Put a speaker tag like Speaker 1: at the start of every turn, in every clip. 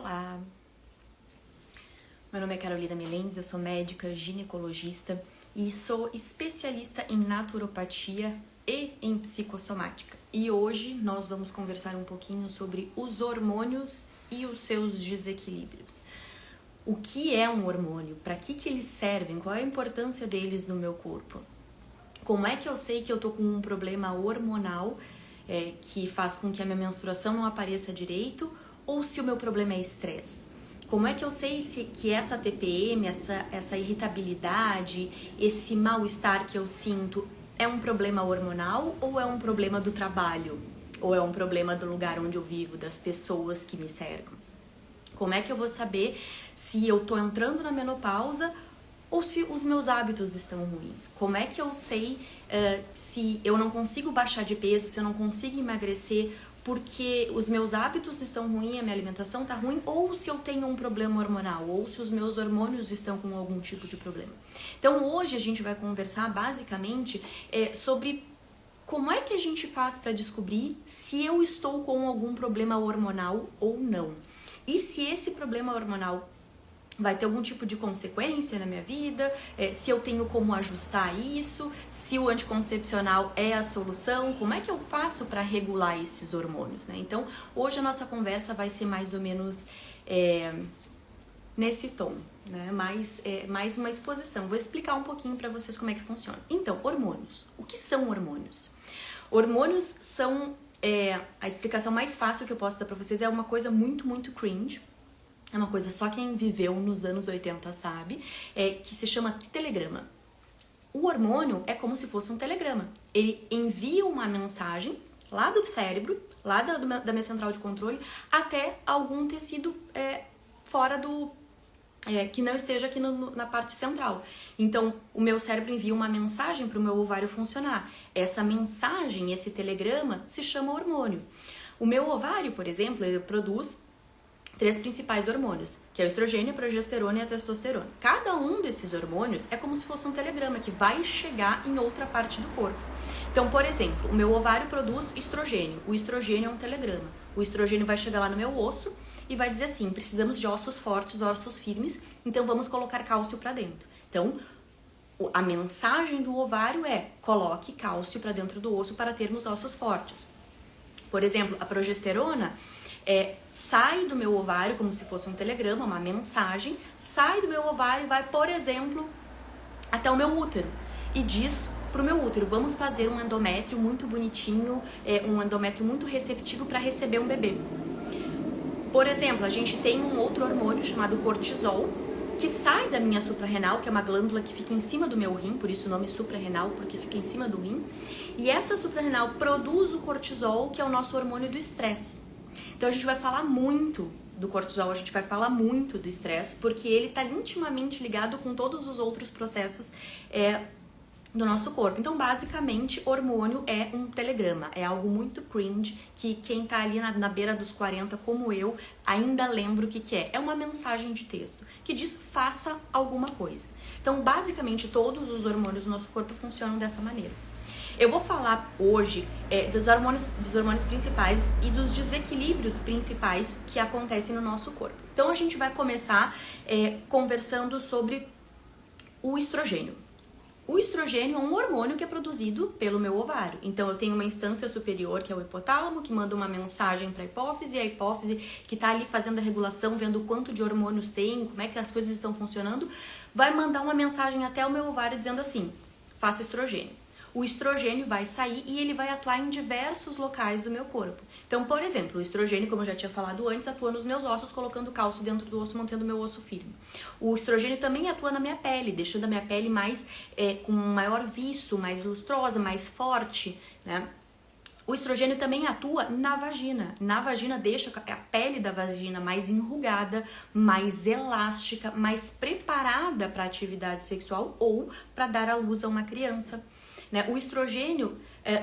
Speaker 1: Olá, meu nome é Carolina Melendes, eu sou médica ginecologista e sou especialista em naturopatia e em psicossomática. E hoje nós vamos conversar um pouquinho sobre os hormônios e os seus desequilíbrios. O que é um hormônio? Para que eles servem? Qual é a importância deles no meu corpo? Como é que eu sei que eu tô com um problema hormonal que faz com que a minha menstruação não apareça direito, ou se o meu problema é estresse? Como é que eu sei que essa TPM, essa irritabilidade, esse mal-estar que eu sinto é um problema hormonal ou é um problema do trabalho? Ou é um problema do lugar onde eu vivo, das pessoas que me cercam? Como é que eu vou saber se eu tô entrando na menopausa ou se os meus hábitos estão ruins? Como é que eu sei se eu não consigo baixar de peso, se eu não consigo emagrecer porque os meus hábitos estão ruins, a minha alimentação está ruim, ou se eu tenho um problema hormonal, ou se os meus hormônios estão com algum tipo de problema? Então hoje a gente vai conversar basicamente sobre como é que a gente faz para descobrir se eu estou com algum problema hormonal ou não. E se esse problema hormonal vai ter algum tipo de consequência na minha vida, se eu tenho como ajustar isso, se o anticoncepcional é a solução, como é que eu faço para regular esses hormônios, né? Então, hoje a nossa conversa vai ser mais ou menos nesse tom, né? Mais uma exposição. Vou explicar um pouquinho para vocês como é que funciona. Então, hormônios. O que são hormônios? Hormônios são, a explicação mais fácil que eu posso dar para vocês é uma coisa muito, muito cringe. É uma coisa só quem viveu nos anos 80 sabe, que se chama telegrama. O hormônio é como se fosse um telegrama. Ele envia uma mensagem lá do cérebro, lá da minha central de controle, até algum tecido fora do... que não esteja aqui na parte central. Então, o meu cérebro envia uma mensagem para o meu ovário funcionar. Essa mensagem, esse telegrama, se chama hormônio. O meu ovário, por exemplo, ele produz 3 principais hormônios, que é o estrogênio, a progesterona e a testosterona. Cada um desses hormônios é como se fosse um telegrama que vai chegar em outra parte do corpo. Então, por exemplo, o meu ovário produz estrogênio. O estrogênio é um telegrama. O estrogênio vai chegar lá no meu osso e vai dizer assim: precisamos de ossos fortes, ossos firmes, então vamos colocar cálcio para dentro. Então, a mensagem do ovário é: coloque cálcio para dentro do osso para termos ossos fortes. Por exemplo, a progesterona sai do meu ovário como se fosse um telegrama, uma mensagem, sai do meu ovário e vai, por exemplo, até o meu útero e diz pro meu útero: vamos fazer um endométrio muito bonitinho, um endométrio muito receptivo para receber um bebê. Por exemplo, a gente tem um outro hormônio chamado cortisol, que sai da minha suprarrenal, que é uma glândula que fica em cima do meu rim, por isso o nome suprarrenal, porque fica em cima do rim, e essa suprarrenal produz o cortisol, que é o nosso hormônio do estresse. Então a gente vai falar muito do cortisol, a gente vai falar muito do estresse, porque ele está intimamente ligado com todos os outros processos do nosso corpo. Então, basicamente, hormônio é um telegrama, é algo muito cringe, que quem tá ali na beira dos 40, como eu, ainda lembra o que é. É uma mensagem de texto que diz: faça alguma coisa. Então, basicamente, todos os hormônios do nosso corpo funcionam dessa maneira. Eu vou falar hoje dos hormônios principais e dos desequilíbrios principais que acontecem no nosso corpo. Então, a gente vai começar conversando sobre o estrogênio. O estrogênio é um hormônio que é produzido pelo meu ovário. Então, eu tenho uma instância superior, que é o hipotálamo, que manda uma mensagem para a hipófise, e a hipófise, que está ali fazendo a regulação, vendo o quanto de hormônios tem, como é que as coisas estão funcionando, vai mandar uma mensagem até o meu ovário dizendo assim: faça estrogênio. O estrogênio vai sair e ele vai atuar em diversos locais do meu corpo. Então, por exemplo, o estrogênio, como eu já tinha falado antes, atua nos meus ossos, colocando cálcio dentro do osso, mantendo o meu osso firme. O estrogênio também atua na minha pele, deixando a minha pele mais com maior viço, mais lustrosa, mais forte, né? O estrogênio também atua na vagina. Na vagina deixa a pele da vagina mais enrugada, mais elástica, mais preparada para a atividade sexual ou para dar à luz a uma criança. O estrogênio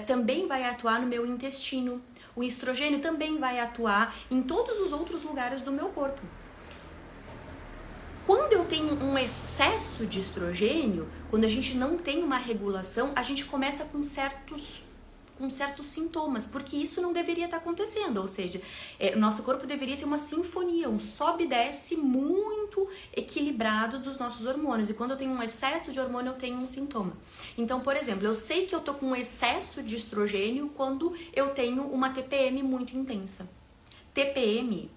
Speaker 1: também vai atuar no meu intestino. O estrogênio também vai atuar em todos os outros lugares do meu corpo. Quando eu tenho um excesso de estrogênio, quando a gente não tem uma regulação, a gente começa com certos com certos sintomas, porque isso não deveria estar acontecendo, ou seja, o nosso corpo deveria ser uma sinfonia, um sobe e desce muito equilibrado dos nossos hormônios, e quando eu tenho um excesso de hormônio eu tenho um sintoma. Então, por exemplo, eu sei que eu tô com um excesso de estrogênio quando eu tenho uma TPM muito intensa. TPM,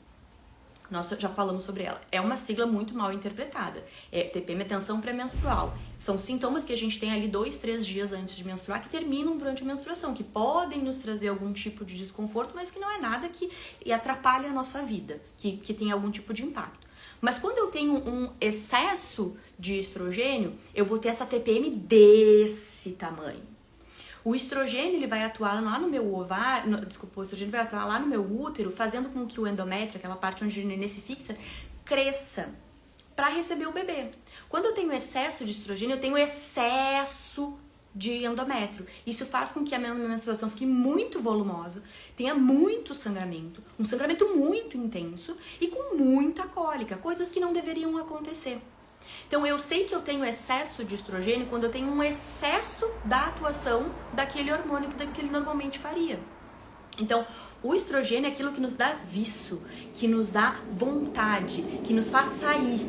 Speaker 1: nós já falamos sobre ela, é uma sigla muito mal interpretada. TPM é tensão pré-menstrual. São sintomas que a gente tem ali 2-3 dias antes de menstruar que terminam durante a menstruação, que podem nos trazer algum tipo de desconforto, mas que não é nada que atrapalhe a nossa vida, que tem algum tipo de impacto. Mas quando eu tenho um excesso de estrogênio, eu vou ter essa TPM desse tamanho. O estrogênio ele vai atuar lá no meu ovário, o estrogênio vai atuar lá no meu útero, fazendo com que o endométrio, aquela parte onde o nenê se fixa, cresça para receber o bebê. Quando eu tenho excesso de estrogênio, eu tenho excesso de endométrio. Isso faz com que a minha menstruação fique muito volumosa, tenha muito sangramento, um sangramento muito intenso e com muita cólica, coisas que não deveriam acontecer. Então, eu sei que eu tenho excesso de estrogênio quando eu tenho um excesso da atuação daquele hormônio que ele normalmente faria. Então, o estrogênio é aquilo que nos dá viço, que nos dá vontade, que nos faz sair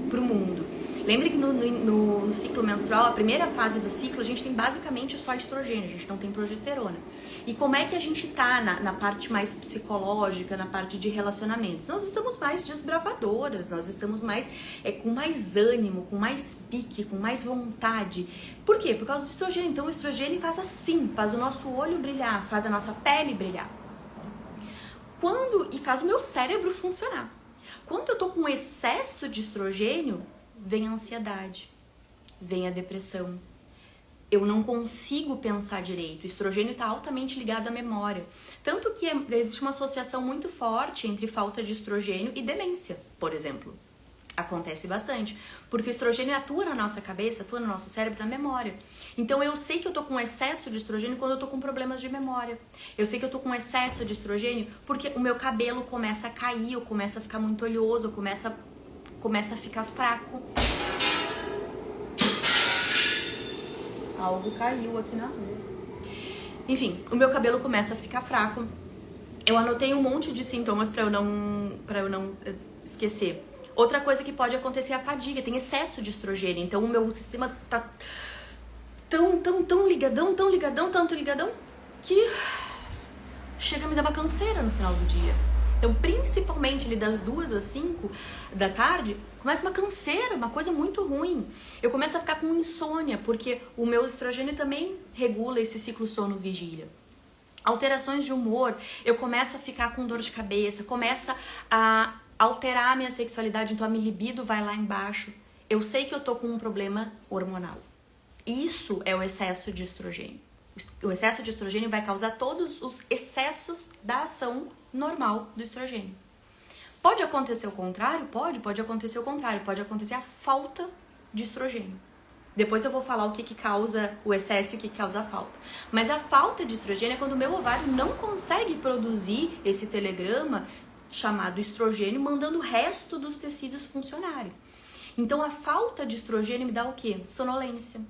Speaker 1: pro mundo. Lembre que no ciclo menstrual, a primeira fase do ciclo, a gente tem basicamente só estrogênio, a gente não tem progesterona. E como é que a gente tá na parte mais psicológica, na parte de relacionamentos? Nós estamos mais desbravadoras, nós estamos mais com mais ânimo, com mais pique, com mais vontade. Por quê? Por causa do estrogênio. Então o estrogênio faz assim, faz o nosso olho brilhar, faz a nossa pele brilhar. E faz o meu cérebro funcionar. Quando eu tô com excesso de estrogênio, vem a ansiedade, vem a depressão. Eu não consigo pensar direito. O estrogênio está altamente ligado à memória. Tanto que existe uma associação muito forte entre falta de estrogênio e demência, por exemplo. Acontece bastante, porque o estrogênio atua na nossa cabeça, atua no nosso cérebro, na memória. Então eu sei que eu tô com excesso de estrogênio quando eu tô com problemas de memória. Eu sei que eu tô com excesso de estrogênio porque o meu cabelo começa a cair, eu começo a ficar muito oleoso, eu começa a ficar fraco. Algo caiu aqui na rua. Enfim, o meu cabelo começa a ficar fraco. Eu anotei um monte de sintomas pra eu não esquecer. Outra coisa que pode acontecer é a fadiga. Tem excesso de estrogênio. Então o meu sistema tá tão ligadão, tanto ligadão, que chega a me dar uma canseira no final do dia. Então, principalmente ali das 2 às 5 da tarde, começa uma canseira, uma coisa muito ruim. Eu começo a ficar com insônia, porque o meu estrogênio também regula esse ciclo sono-vigília. Alterações de humor, eu começo a ficar com dor de cabeça, começa a alterar a minha sexualidade, então a minha libido vai lá embaixo. Eu sei que eu tô com um problema hormonal. Isso é o excesso de estrogênio. O excesso de estrogênio vai causar todos os excessos da ação normal do estrogênio. Pode acontecer o contrário? Pode acontecer o contrário. Pode acontecer a falta de estrogênio. Depois eu vou falar o que causa o excesso e o que causa a falta. Mas a falta de estrogênio é quando o meu ovário não consegue produzir esse telegrama chamado estrogênio, mandando o resto dos tecidos funcionarem. Então a falta de estrogênio me dá o quê? Sonolência.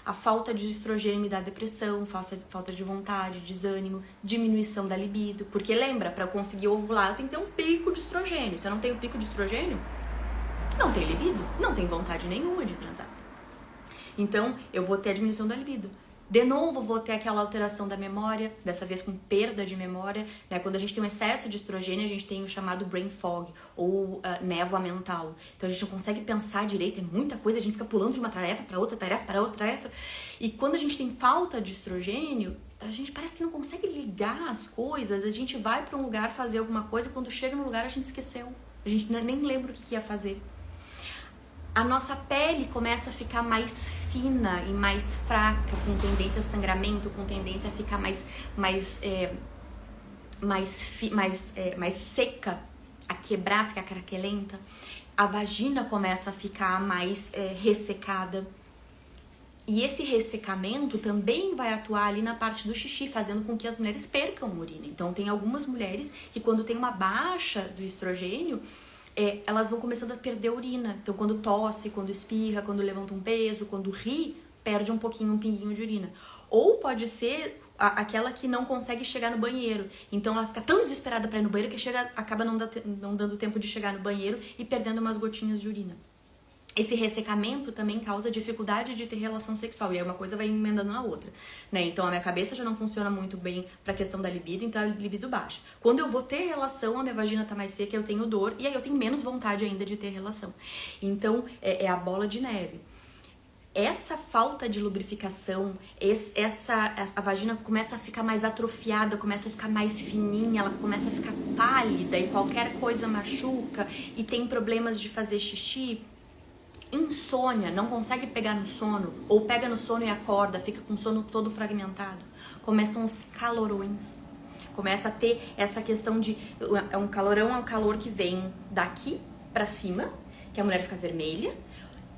Speaker 1: A falta de estrogênio me dá depressão, falta de vontade, desânimo, diminuição da libido. Porque lembra, para eu conseguir ovular, eu tenho que ter um pico de estrogênio. Se eu não tenho pico de estrogênio, não tem libido, não tem vontade nenhuma de transar. Então, eu vou ter a diminuição da libido. De novo, vou ter aquela alteração da memória, dessa vez com perda de memória. Né? Quando a gente tem um excesso de estrogênio, a gente tem o chamado brain fog, ou névoa mental. Então, a gente não consegue pensar direito, é muita coisa, a gente fica pulando de uma tarefa para outra tarefa, para outra tarefa. E quando a gente tem falta de estrogênio, a gente parece que não consegue ligar as coisas. A gente vai para um lugar fazer alguma coisa, quando chega no lugar a gente esqueceu. A gente nem lembra o que ia fazer. A nossa pele começa a ficar mais fina e mais fraca, com tendência a sangramento, com tendência a ficar mais seca, a quebrar, ficar craquelenta. A vagina começa a ficar mais ressecada. E esse ressecamento também vai atuar ali na parte do xixi, fazendo com que as mulheres percam urina. Então, tem algumas mulheres que quando tem uma baixa do estrogênio, elas vão começando a perder urina. Então, quando tosse, quando espirra, quando levanta um peso, quando ri, perde um pinguinho de urina. Ou pode ser aquela que não consegue chegar no banheiro. Então ela fica tão desesperada para ir no banheiro que acaba não dando tempo de chegar no banheiro e perdendo umas gotinhas de urina. Esse ressecamento também causa dificuldade de ter relação sexual, e aí uma coisa vai emendando na outra, né? Então a minha cabeça já não funciona muito bem pra questão da libido, então a libido baixa. Quando eu vou ter relação, a minha vagina tá mais seca, eu tenho dor, e aí eu tenho menos vontade ainda de ter relação. Então é a bola de neve. Essa falta de lubrificação, a vagina começa a ficar mais atrofiada, começa a ficar mais fininha, ela começa a ficar pálida e qualquer coisa machuca e tem problemas de fazer xixi. Insônia, não consegue pegar no sono, ou pega no sono e acorda, fica com o sono todo fragmentado. Começam os calorões. Começa a ter essa questão de... um calorão é um calor que vem daqui pra cima, que a mulher fica vermelha,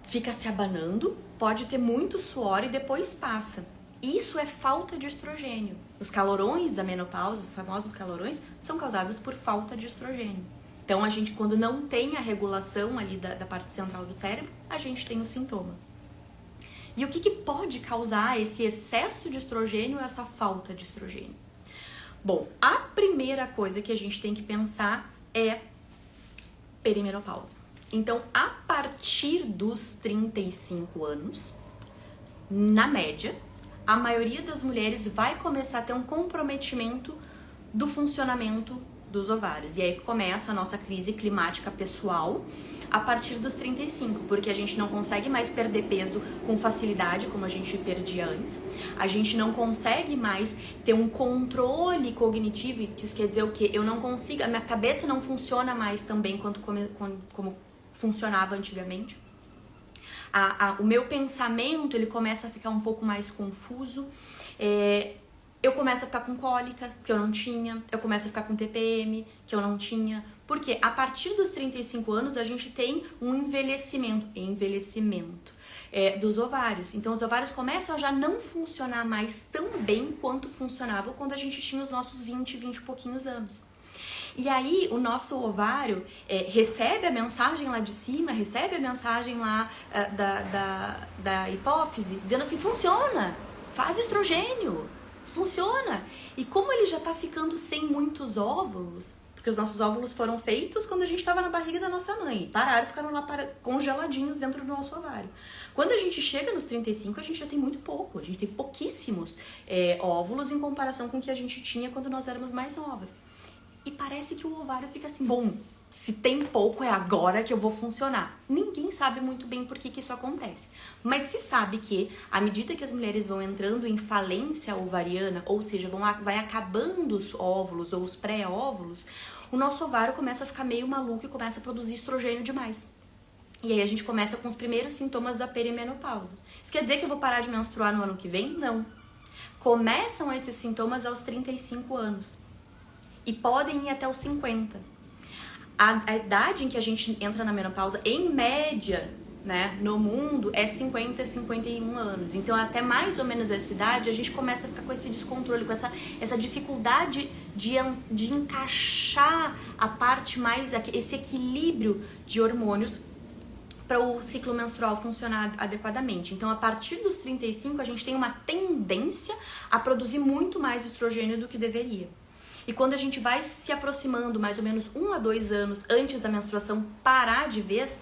Speaker 1: fica se abanando, pode ter muito suor e depois passa. Isso é falta de estrogênio. Os calorões da menopausa, os famosos calorões, são causados por falta de estrogênio. Então, a gente, quando não tem a regulação ali da parte central do cérebro, a gente tem o sintoma. E o que pode causar esse excesso de estrogênio ou essa falta de estrogênio? Bom, a primeira coisa que a gente tem que pensar é perimenopausa. Então, a partir dos 35 anos, na média, a maioria das mulheres vai começar a ter um comprometimento do funcionamento dos ovários. E aí começa a nossa crise climática pessoal a partir dos 35, porque a gente não consegue mais perder peso com facilidade, como a gente perdia antes. A gente não consegue mais ter um controle cognitivo, isso quer dizer o quê? Eu não consigo, a minha cabeça não funciona mais tão bem quanto como funcionava antigamente. O meu pensamento, ele começa a ficar um pouco mais confuso. Eu começo a ficar com cólica, que eu não tinha. Eu começo a ficar com TPM, que eu não tinha. Porque a partir dos 35 anos, a gente tem um envelhecimento dos ovários. Então, os ovários começam a já não funcionar mais tão bem quanto funcionavam quando a gente tinha os nossos 20 e pouquinhos anos. E aí, o nosso ovário recebe a mensagem lá de cima, recebe a mensagem lá da hipófise, dizendo assim, funciona, faz estrogênio. Funciona! E como ele já tá ficando sem muitos óvulos, porque os nossos óvulos foram feitos quando a gente estava na barriga da nossa mãe, pararam, ficaram lá congeladinhos dentro do nosso ovário. Quando a gente chega nos 35, a gente já tem muito pouco, a gente tem pouquíssimos óvulos em comparação com o que a gente tinha quando nós éramos mais novas. E parece que o ovário fica assim, bom, se tem pouco é agora que eu vou funcionar. Ninguém sabe muito bem por que isso acontece. Mas se sabe que, à medida que as mulheres vão entrando em falência ovariana, ou seja, vai acabando os óvulos ou os pré-óvulos, o nosso ovário começa a ficar meio maluco e começa a produzir estrogênio demais. E aí a gente começa com os primeiros sintomas da perimenopausa. Isso quer dizer que eu vou parar de menstruar no ano que vem? Não. Começam esses sintomas aos 35 anos. E podem ir até os 50. A idade em que a gente entra na menopausa, em média, né, no mundo, é 50 a 51 anos. Então, até mais ou menos essa idade, a gente começa a ficar com esse descontrole, com essa dificuldade de encaixar a parte mais, esse equilíbrio de hormônios para o ciclo menstrual funcionar adequadamente. Então, a partir dos 35, a gente tem uma tendência a produzir muito mais estrogênio do que deveria. E quando a gente vai se aproximando mais ou menos 1 a 2 anos antes da menstruação parar de vez,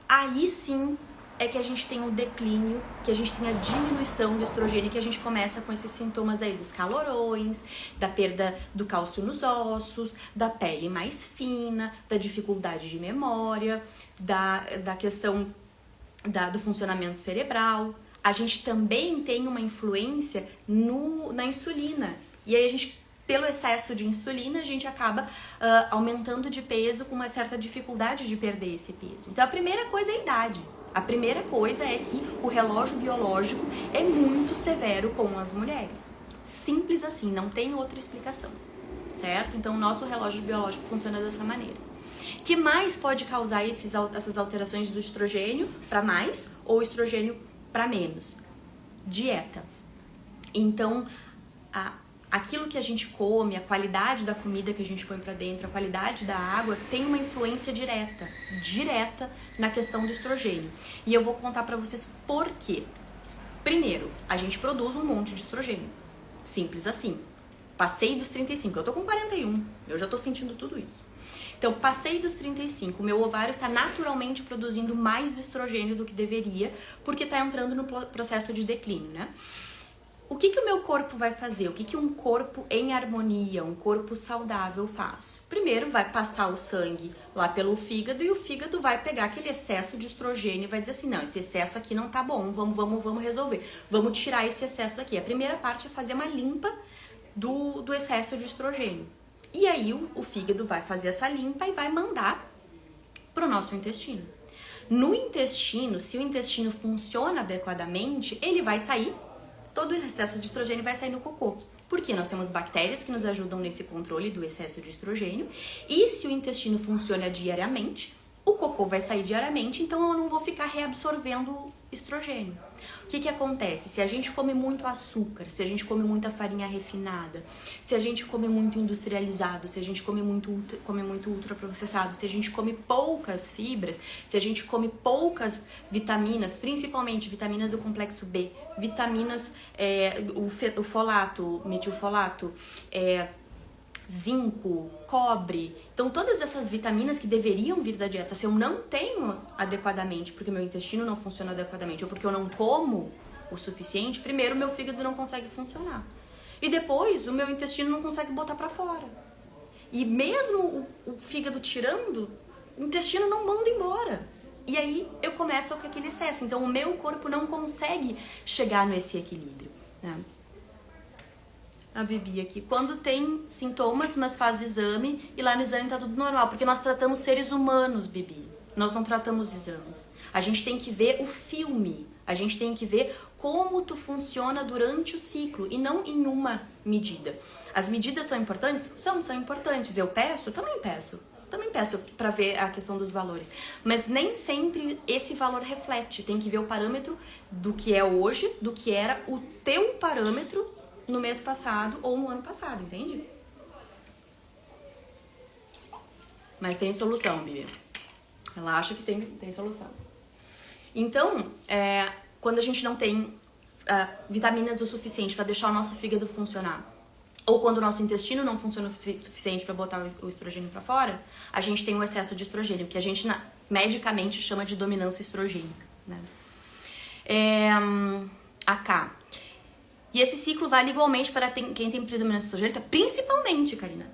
Speaker 1: aí sim é que a gente tem um declínio, que a gente tem a diminuição do estrogênio, que a gente começa com esses sintomas daí dos calorões, da perda do cálcio nos ossos, da pele mais fina, da dificuldade de memória, da questão do funcionamento cerebral. A gente também tem uma influência na insulina. E aí a gente, pelo excesso de insulina, a gente acaba aumentando de peso com uma certa dificuldade de perder esse peso. Então, a primeira coisa é a idade. A primeira coisa é que o relógio biológico é muito severo com as mulheres. Simples assim, não tem outra explicação, certo? Então, o nosso relógio biológico funciona dessa maneira. O que mais pode causar essas alterações do estrogênio para mais ou estrogênio para menos? Dieta. Então, aquilo que a gente come, a qualidade da comida que a gente põe pra dentro, a qualidade da água, tem uma influência direta na questão do estrogênio. E eu vou contar pra vocês por quê. Primeiro, a gente produz um monte de estrogênio. Simples assim. Passei dos 35, eu tô com 41, eu já tô sentindo tudo isso. Então, passei dos 35, o meu ovário está naturalmente produzindo mais estrogênio do que deveria, porque está entrando no processo de declínio, né? O que o meu corpo vai fazer? O que um corpo em harmonia, um corpo saudável faz? Primeiro, vai passar o sangue lá pelo fígado e o fígado vai pegar aquele excesso de estrogênio e vai dizer assim, não, esse excesso aqui não tá bom, vamos resolver. Vamos tirar esse excesso daqui. A primeira parte é fazer uma limpa do excesso de estrogênio. E aí o fígado vai fazer essa limpa e vai mandar pro nosso intestino. No intestino, se o intestino funciona adequadamente, ele vai sair, todo o excesso de estrogênio vai sair no cocô. Porque nós temos bactérias que nos ajudam nesse controle do excesso de estrogênio. E se o intestino funciona diariamente, o cocô vai sair diariamente, então eu não vou ficar reabsorvendo estrogênio. O que acontece? Se a gente come muito açúcar, se a gente come muita farinha refinada, se a gente come muito industrializado, se a gente come muito ultraprocessado, se a gente come poucas fibras, se a gente come poucas vitaminas, principalmente vitaminas do complexo B, vitaminas, o folato, metilfolato, zinco, cobre, então todas essas vitaminas que deveriam vir da dieta, se eu não tenho adequadamente, porque meu intestino não funciona adequadamente, ou porque eu não como o suficiente, primeiro meu fígado não consegue funcionar. E depois o meu intestino não consegue botar pra fora. E mesmo o fígado tirando, o intestino não manda embora. E aí eu começo com aquele excesso. Então o meu corpo não consegue chegar nesse equilíbrio, né? A Bibi aqui, quando tem sintomas, mas faz exame e lá no exame tá tudo normal, porque nós tratamos seres humanos, Bibi, nós não tratamos exames. A gente tem que ver o filme, a gente tem que ver como tu funciona durante o ciclo e não em uma medida. As medidas são importantes? São importantes. Eu peço? Também peço para ver a questão dos valores, mas nem sempre esse valor reflete, tem que ver o parâmetro do que é hoje, do que era o teu parâmetro no mês passado ou no ano passado, entende? Mas tem solução, Bibi. Relaxa que tem solução. Então, quando a gente não tem vitaminas o suficiente para deixar o nosso fígado funcionar, ou quando o nosso intestino não funciona o suficiente para botar o estrogênio para fora, a gente tem um excesso de estrogênio, que a gente medicamente chama de dominância estrogênica, né? AK. E esse ciclo vale igualmente para quem tem predominância estrogênica, principalmente, Karina.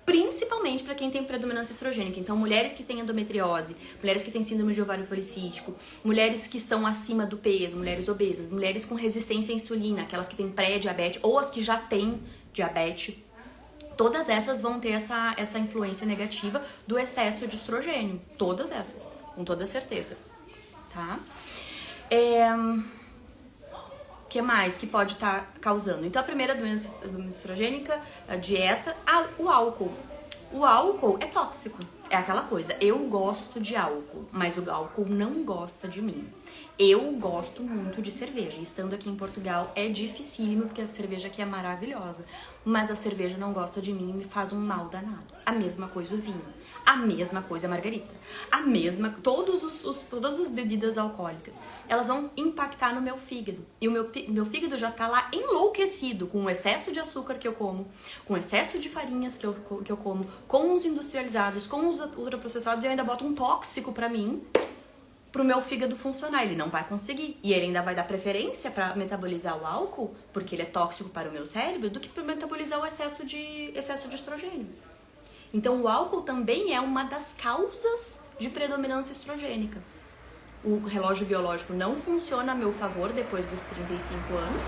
Speaker 1: Principalmente para quem tem predominância estrogênica. Então, mulheres que têm endometriose, mulheres que têm síndrome de ovário policístico, mulheres que estão acima do peso, mulheres obesas, mulheres com resistência à insulina, aquelas que têm pré-diabetes ou as que já têm diabetes, todas essas vão ter essa influência negativa do excesso de estrogênio. Todas essas, com toda certeza. Tá? O que mais que pode estar causando? Então, a primeira doença estrogênica, a dieta, o álcool. O álcool é tóxico. É aquela coisa, eu gosto de álcool, mas o álcool não gosta de mim. Eu gosto muito de cerveja. Estando aqui em Portugal é dificílimo, porque a cerveja aqui é maravilhosa. Mas a cerveja não gosta de mim e me faz um mal danado. A mesma coisa o vinho. A mesma coisa a margarita. Todas as bebidas alcoólicas. Elas vão impactar no meu fígado. E o meu fígado já tá lá enlouquecido com o excesso de açúcar que eu como, com o excesso de farinhas que eu como, com os industrializados, com os ultraprocessados, e eu ainda boto um tóxico pra mim, pro meu fígado funcionar. Ele não vai conseguir. E ele ainda vai dar preferência pra metabolizar o álcool, porque ele é tóxico para o meu cérebro, do que pra metabolizar o excesso de estrogênio. Então, o álcool também é uma das causas de predominância estrogênica. O relógio biológico não funciona a meu favor depois dos 35 anos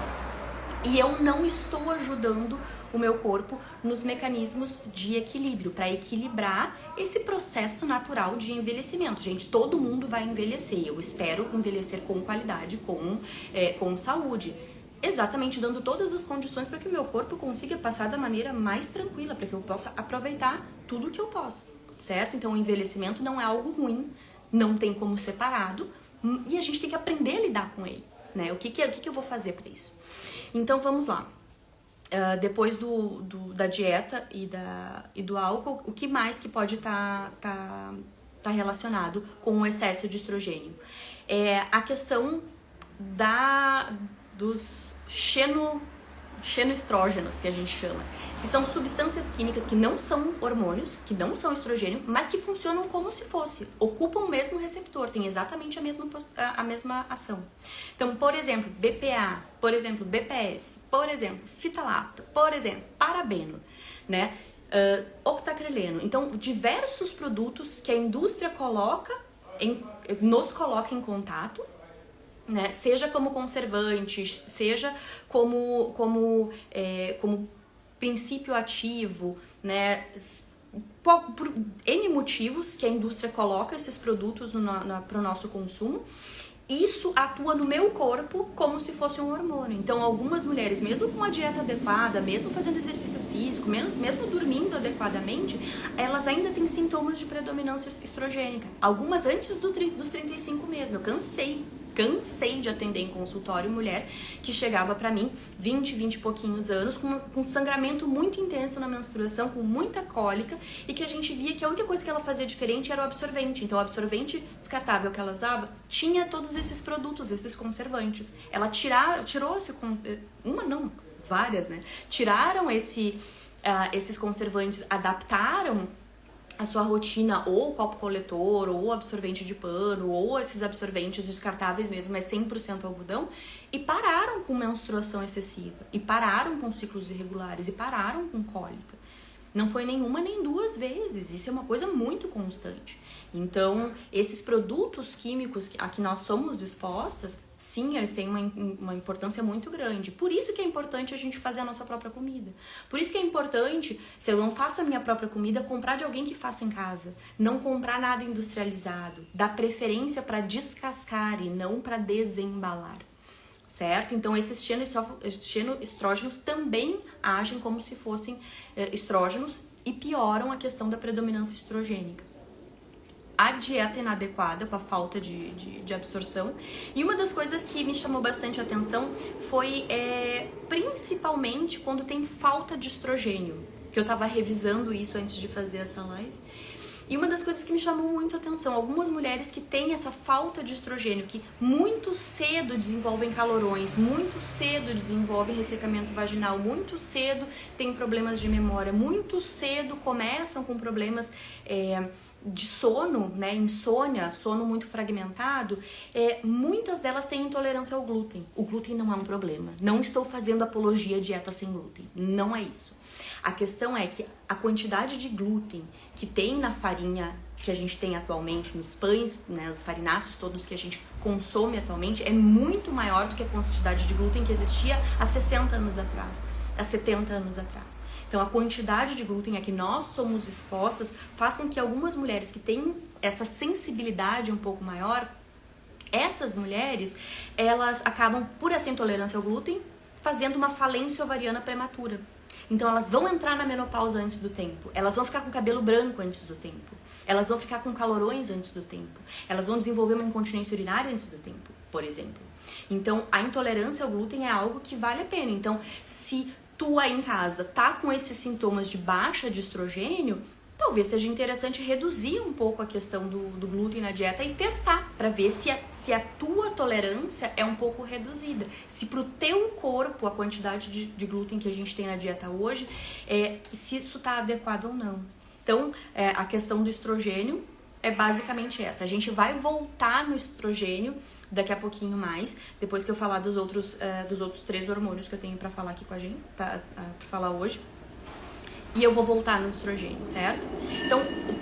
Speaker 1: e eu não estou ajudando o meu corpo nos mecanismos de equilíbrio, para equilibrar esse processo natural de envelhecimento. Gente, todo mundo vai envelhecer. Eu espero envelhecer com qualidade, com saúde. Exatamente, dando todas as condições para que o meu corpo consiga passar da maneira mais tranquila, para que eu possa aproveitar tudo que eu posso, certo? Então, o envelhecimento não é algo ruim, não tem como ser parado, e a gente tem que aprender a lidar com ele, né? O que eu vou fazer para isso? Então, vamos lá. Depois da dieta e do álcool, o que mais que pode tá relacionado com o excesso de estrogênio? A questão dos xenoestrógenos, que a gente chama, que são substâncias químicas que não são hormônios, que não são estrogênio, mas que funcionam como se fosse, ocupam o mesmo receptor, têm exatamente a mesma ação. Então, por exemplo, BPA, por exemplo, BPS, por exemplo, fitalato, por exemplo, parabeno, né? Octacreleno. Então, diversos produtos que a indústria nos coloca em contato, né? Seja como conservantes, seja como princípio ativo, né? Por N motivos que a indústria coloca esses produtos para o nosso consumo. Isso atua no meu corpo como se fosse um hormônio. Então, algumas mulheres, mesmo com uma dieta adequada, mesmo fazendo exercício físico, mesmo dormindo adequadamente, elas ainda têm sintomas de predominância estrogênica. Algumas antes dos 35 mesmo. Eu cansei de atender em consultório mulher que chegava pra mim 20 e pouquinhos anos com sangramento muito intenso na menstruação, com muita cólica, e que a gente via que a única coisa que ela fazia diferente era o absorvente. Então o absorvente descartável que ela usava tinha todos esses produtos, esses conservantes. Ela várias, né? Tiraram esses conservantes, adaptaram a sua rotina, ou copo coletor, ou absorvente de pano, ou esses absorventes descartáveis mesmo, mas 100% algodão, e pararam com menstruação excessiva, e pararam com ciclos irregulares, e pararam com cólica. Não foi nenhuma nem duas vezes, isso é uma coisa muito constante. Então, esses produtos químicos a que nós somos dispostas, sim, eles têm uma importância muito grande. Por isso que é importante a gente fazer a nossa própria comida. Por isso que é importante, se eu não faço a minha própria comida, comprar de alguém que faça em casa. Não comprar nada industrializado. Dar preferência para descascar e não para desembalar. Certo? Então, esses xenoestrógenos também agem como se fossem estrógenos e pioram a questão da predominância estrogênica. A dieta inadequada, com a falta de absorção. E uma das coisas que me chamou bastante atenção foi principalmente quando tem falta de estrogênio, que eu estava revisando isso antes de fazer essa live. E uma das coisas que me chamou muito a atenção, algumas mulheres que têm essa falta de estrogênio, que muito cedo desenvolvem calorões, muito cedo desenvolvem ressecamento vaginal, muito cedo têm problemas de memória, muito cedo começam com problemas de sono, né, insônia, sono muito fragmentado, muitas delas têm intolerância ao glúten. O glúten não é um problema. Não estou fazendo apologia à dieta sem glúten. Não é isso. A questão é que a quantidade de glúten que tem na farinha que a gente tem atualmente, nos pães, né, os farináceos todos que a gente consome atualmente, é muito maior do que a quantidade de glúten que existia há 60 anos atrás, há 70 anos atrás. Então, a quantidade de glúten a que nós somos expostas faz com que algumas mulheres que têm essa sensibilidade um pouco maior, essas mulheres, elas acabam, por essa intolerância ao glúten, fazendo uma falência ovariana prematura. Então, elas vão entrar na menopausa antes do tempo, elas vão ficar com cabelo branco antes do tempo, elas vão ficar com calorões antes do tempo, elas vão desenvolver uma incontinência urinária antes do tempo, por exemplo. Então, a intolerância ao glúten é algo que vale a pena. Então, se tu aí em casa tá com esses sintomas de baixa de estrogênio, talvez seja interessante reduzir um pouco a questão do glúten na dieta e testar para ver se a tua tolerância é um pouco reduzida. Se pro teu corpo a quantidade de glúten que a gente tem na dieta hoje, se isso tá adequado ou não. Então, a questão do estrogênio é basicamente essa. A gente vai voltar no estrogênio daqui a pouquinho mais, depois que eu falar dos outros 3 hormônios que eu tenho pra falar aqui com a gente, pra falar hoje. E eu vou voltar no estrogênio, certo? Então, o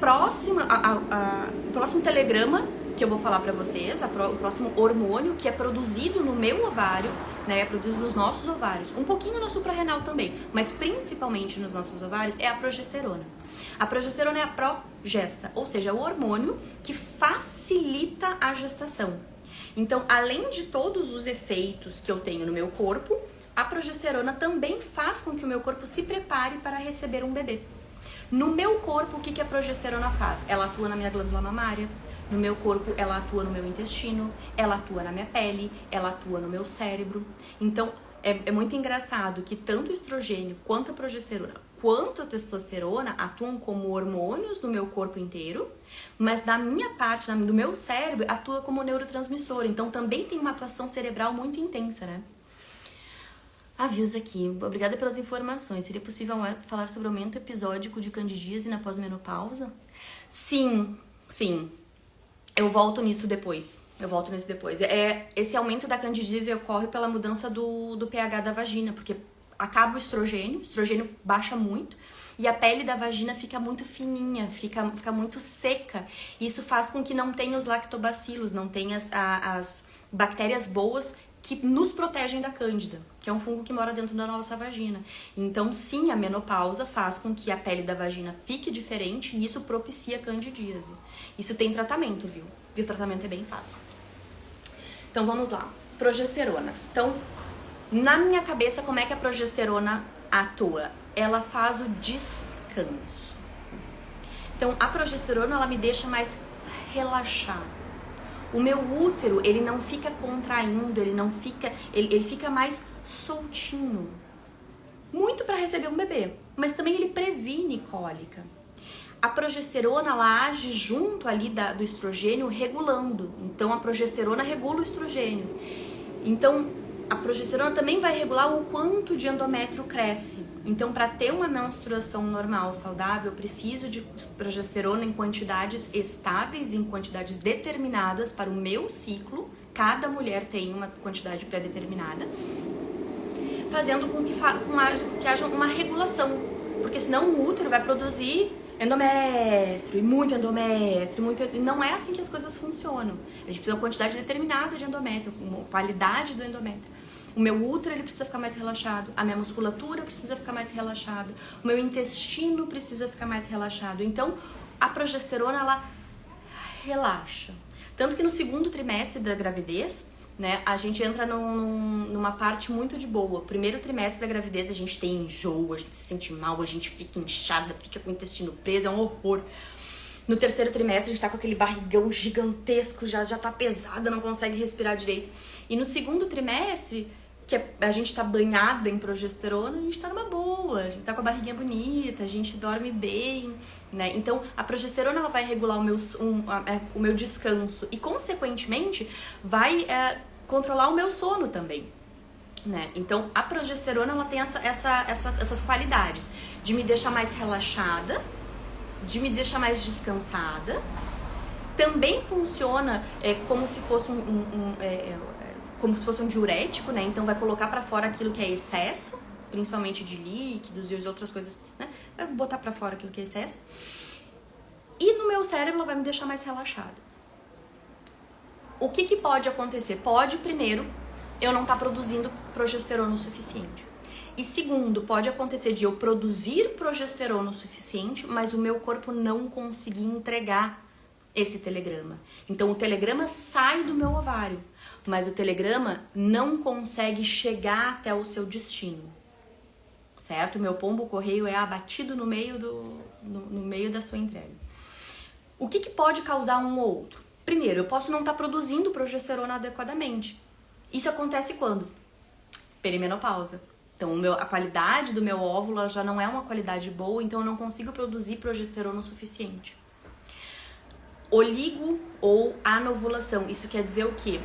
Speaker 1: próximo telegrama que eu vou falar pra vocês, o próximo hormônio que é produzido no meu ovário, né, é produzido nos nossos ovários, um pouquinho no suprarrenal também, mas principalmente nos nossos ovários, é a progesterona. A progesterona é a progesta, ou seja, é o hormônio que facilita a gestação. Então, além de todos os efeitos que eu tenho no meu corpo, a progesterona também faz com que o meu corpo se prepare para receber um bebê. No meu corpo, o que a progesterona faz? Ela atua na minha glândula mamária, no meu corpo ela atua no meu intestino, ela atua na minha pele, ela atua no meu cérebro. Então, é muito engraçado que tanto o estrogênio quanto a progesterona quanto a testosterona atuam como hormônios no meu corpo inteiro, mas da minha parte, do meu cérebro, atua como neurotransmissor. Então também tem uma atuação cerebral muito intensa, né? Avios aqui. Obrigada pelas informações. Seria possível falar sobre aumento episódico de candidíase na pós-menopausa? Sim, sim. Eu volto nisso depois. Esse aumento da candidíase ocorre pela mudança do pH da vagina, porque acaba o estrogênio baixa muito, e a pele da vagina fica muito fininha, fica muito seca. Isso faz com que não tenha os lactobacilos, não tenha as bactérias boas que nos protegem da cândida, que é um fungo que mora dentro da nossa vagina. Então, sim, a menopausa faz com que a pele da vagina fique diferente e isso propicia a candidíase. Isso tem tratamento, viu? E o tratamento é bem fácil. Então, vamos lá. Progesterona. Então, na minha cabeça, como é que a progesterona atua? Ela faz o descanso. Então, a progesterona, ela me deixa mais relaxada. O meu útero, ele não fica contraindo, ele fica mais soltinho. Muito para receber um bebê, mas também ele previne cólica. A progesterona, ela age junto ali do estrogênio, regulando. Então, a progesterona regula o estrogênio. Então, a progesterona também vai regular o quanto de endométrio cresce. Então, para ter uma menstruação normal, saudável, eu preciso de progesterona em quantidades estáveis, em quantidades determinadas para o meu ciclo. Cada mulher tem uma quantidade pré-determinada, fazendo com que haja uma regulação. Porque senão o útero vai produzir endométrio, e muito endométrio, e não é assim que as coisas funcionam. A gente precisa de uma quantidade determinada de endométrio, uma qualidade do endométrio. O meu útero, ele precisa ficar mais relaxado, a minha musculatura precisa ficar mais relaxada, o meu intestino precisa ficar mais relaxado. Então, a progesterona, ela relaxa. Tanto que no segundo trimestre da gravidez, né, a gente entra numa parte muito de boa. Primeiro trimestre da gravidez a gente tem enjoo, a gente se sente mal, a gente fica inchada, fica com o intestino preso, é um horror. No terceiro trimestre a gente tá com aquele barrigão gigantesco, já tá pesada, não consegue respirar direito. E no segundo trimestre, que a gente tá banhada em progesterona, a gente tá numa boa, a gente tá com a barriguinha bonita, a gente dorme bem, né? Então, a progesterona, ela vai regular o meu descanso e, consequentemente, vai controlar o meu sono também, né? Então, a progesterona, ela tem essas qualidades de me deixar mais relaxada, de me deixar mais descansada. Também funciona como se fosse como se fosse um diurético, né? Então vai colocar pra fora aquilo que é excesso, principalmente de líquidos e as outras coisas, né? Vai botar pra fora aquilo que é excesso. E no meu cérebro ela vai me deixar mais relaxada. O que pode acontecer? Pode, primeiro, eu não estar produzindo progesterona o suficiente. E segundo, pode acontecer de eu produzir progesterona o suficiente, mas o meu corpo não conseguir entregar esse telegrama. Então o telegrama sai do meu ovário, mas o telegrama não consegue chegar até o seu destino, certo? O meu pombo-correio é abatido no meio da sua entrega. O que pode causar um ou outro? Primeiro, eu posso não estar produzindo progesterona adequadamente. Isso acontece quando? Perimenopausa. Então, a qualidade do meu óvulo já não é uma qualidade boa, então eu não consigo produzir progesterona o suficiente. Oligo ou anovulação, isso quer dizer o quê?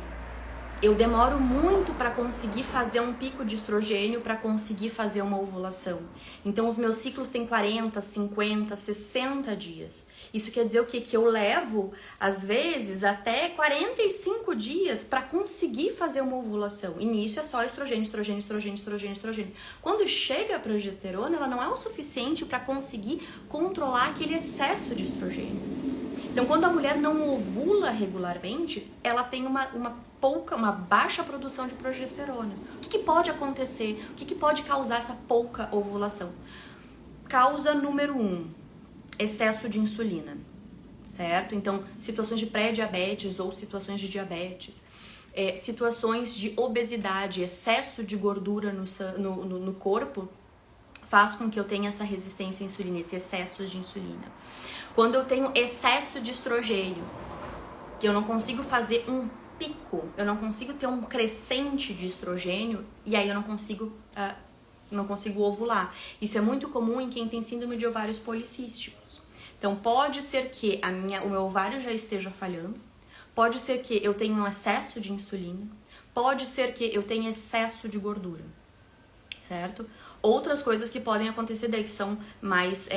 Speaker 1: Eu demoro muito para conseguir fazer um pico de estrogênio, para conseguir fazer uma ovulação. Então, os meus ciclos têm 40, 50, 60 dias. Isso quer dizer o quê? Que eu levo, às vezes, até 45 dias para conseguir fazer uma ovulação. E nisso é só estrogênio. Quando chega a progesterona, ela não é o suficiente para conseguir controlar aquele excesso de estrogênio. Então, quando a mulher não ovula regularmente, ela tem uma baixa produção de progesterona. O que pode acontecer? O que pode causar essa pouca ovulação? Causa número 1, excesso de insulina, certo? Então, situações de pré-diabetes ou situações de diabetes, situações de obesidade, excesso de gordura no corpo, faz com que eu tenha essa resistência à insulina, esse excesso de insulina. Quando eu tenho excesso de estrogênio, que eu não consigo fazer um pico, eu não consigo ter um crescente de estrogênio, e aí eu não consigo ovular. Isso é muito comum em quem tem síndrome de ovários policísticos. Então, pode ser que o meu ovário já esteja falhando, pode ser que eu tenha um excesso de insulina, pode ser que eu tenha excesso de gordura. certo? Outras coisas que podem acontecer daí, que são mais...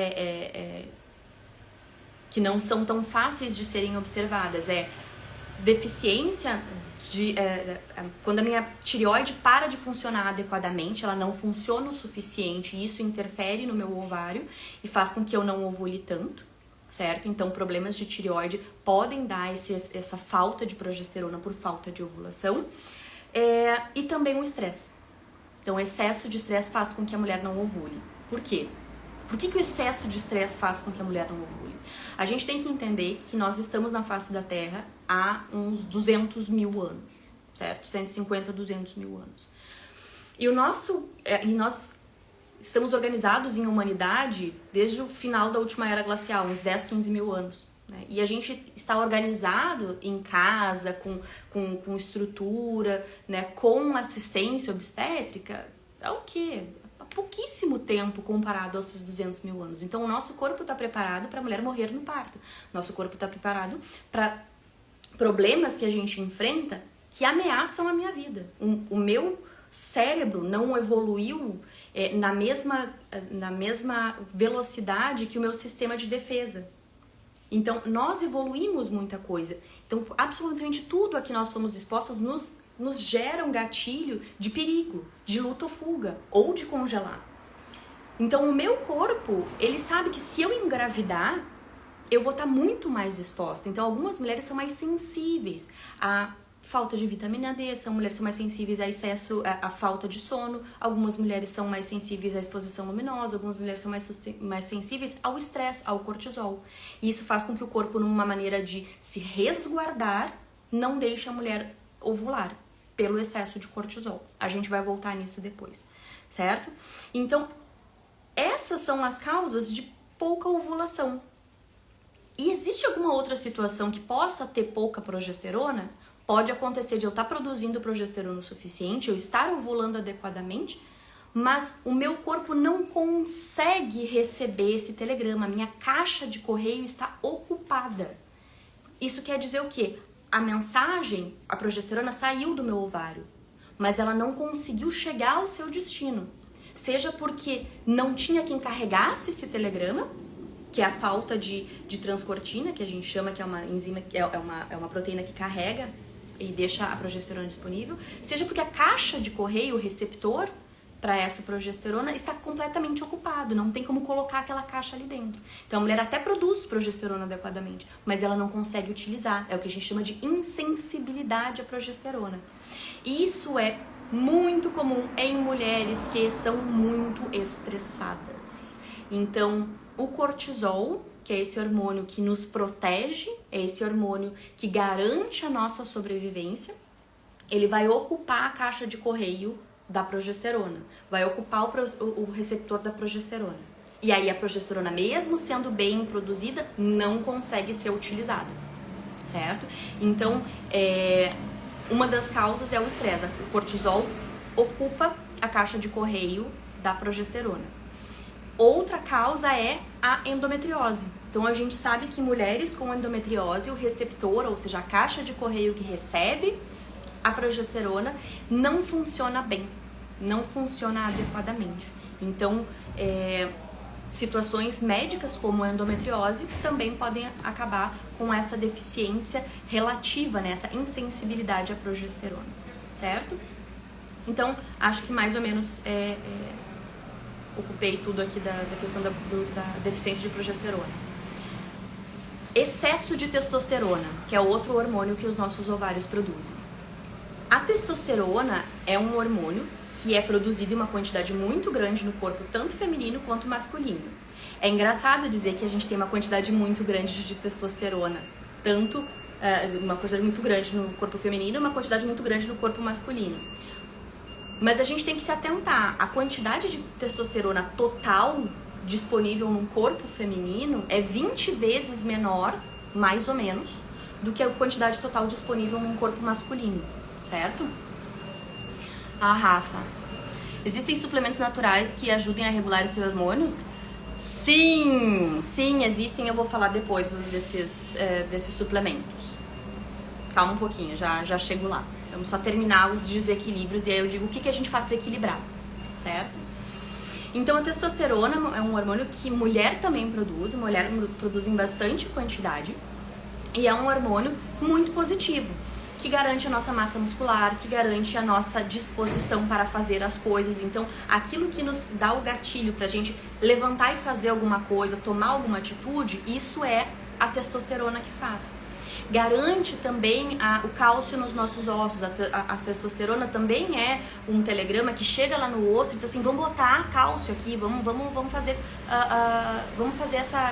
Speaker 1: que não são tão fáceis de serem observadas. Deficiência quando a minha tireoide para de funcionar adequadamente, ela não funciona o suficiente, e isso interfere no meu ovário e faz com que eu não ovule tanto, certo? Então, problemas de tireoide podem dar essa falta de progesterona por falta de ovulação. E também o estresse. Então, o excesso de estresse faz com que a mulher não ovule. Por quê? Por que o excesso de estresse faz com que a mulher não ovule? A gente tem que entender que nós estamos na face da Terra há uns 200 mil anos, certo? 150, 200 mil anos. E nós estamos organizados em humanidade desde o final da última era glacial, uns 10, 15 mil anos. Né? E a gente está organizado em casa, com estrutura, né? Com assistência obstétrica, é o quê? Pouquíssimo tempo comparado aos 200 mil anos. Então, o nosso corpo está preparado para a mulher morrer no parto. Nosso corpo está preparado para problemas que a gente enfrenta que ameaçam a minha vida. O meu cérebro não evoluiu na mesma velocidade que o meu sistema de defesa. Então, nós evoluímos muita coisa. Então, absolutamente tudo a que nós somos expostas nos gera um gatilho de perigo, de luta ou fuga, ou de congelar. Então, o meu corpo, ele sabe que se eu engravidar, eu vou estar muito mais exposta. Então, algumas mulheres são mais sensíveis à falta de vitamina D, mulheres são mais sensíveis a excesso, à falta de sono, algumas mulheres são mais sensíveis à exposição luminosa, algumas mulheres são mais sensíveis ao estresse, ao cortisol. E isso faz com que o corpo, numa maneira de se resguardar, não deixe a mulher ovular pelo excesso de cortisol. A gente vai voltar nisso depois, certo? Então, essas são as causas de pouca ovulação. E existe alguma outra situação que possa ter pouca progesterona? Pode acontecer de eu estar produzindo progesterona o suficiente, eu estar ovulando adequadamente, mas o meu corpo não consegue receber esse telegrama, a minha caixa de correio está ocupada. Isso quer dizer o quê? A mensagem, a progesterona saiu do meu ovário, mas ela não conseguiu chegar ao seu destino. Seja porque não tinha quem carregasse esse telegrama, que é a falta de transcortina, que a gente chama, que é uma enzima, é uma proteína que carrega e deixa a progesterona disponível, seja porque a caixa de correio, o receptor para essa progesterona, está completamente ocupado, não tem como colocar aquela caixa ali dentro. Então a mulher até produz progesterona adequadamente, mas ela não consegue utilizar, é o que a gente chama de insensibilidade à progesterona. E isso é muito comum em mulheres que são muito estressadas. Então, o cortisol, que é esse hormônio que nos protege, é esse hormônio que garante a nossa sobrevivência, ele vai ocupar a caixa de correio da progesterona, vai ocupar o receptor da progesterona. E aí a progesterona, mesmo sendo bem produzida, não consegue ser utilizada, certo? Então, uma das causas é o estresse. O cortisol ocupa a caixa de correio da progesterona. Outra causa é a endometriose. Então, a gente sabe que mulheres com endometriose, o receptor, ou seja, a caixa de correio que recebe a progesterona, não funciona bem, não funciona adequadamente. Então, situações médicas como a endometriose também podem acabar com essa deficiência relativa, né? Essa insensibilidade à progesterona, certo? Então, acho que mais ou menos ocupei tudo aqui da questão da deficiência de progesterona. Excesso de testosterona, que é outro hormônio que os nossos ovários produzem. A testosterona é um hormônio que é produzido em uma quantidade muito grande no corpo, tanto feminino quanto masculino. É engraçado dizer que a gente tem uma quantidade muito grande de testosterona, tanto uma quantidade muito grande no corpo feminino e uma quantidade muito grande no corpo masculino. Mas a gente tem que se atentar, a quantidade de testosterona total disponível no corpo feminino é 20 vezes menor, mais ou menos, do que a quantidade total disponível no corpo masculino, certo? Ah, Rafa, existem suplementos naturais que ajudem a regular esses hormônios? Sim, existem, eu vou falar depois desses suplementos. Calma um pouquinho, já chego lá. Vamos só terminar os desequilíbrios e aí eu digo o que a gente faz para equilibrar, certo? Então a testosterona é um hormônio que mulher também produz, mulher produz em bastante quantidade, e é um hormônio muito positivo, que garante a nossa massa muscular, que garante a nossa disposição para fazer as coisas. Então, aquilo que nos dá o gatilho pra gente levantar e fazer alguma coisa, tomar alguma atitude, isso é a testosterona que faz. Garante também o cálcio nos nossos ossos. A testosterona também é um telegrama que chega lá no osso e diz assim, vamos botar cálcio aqui, vamos fazer,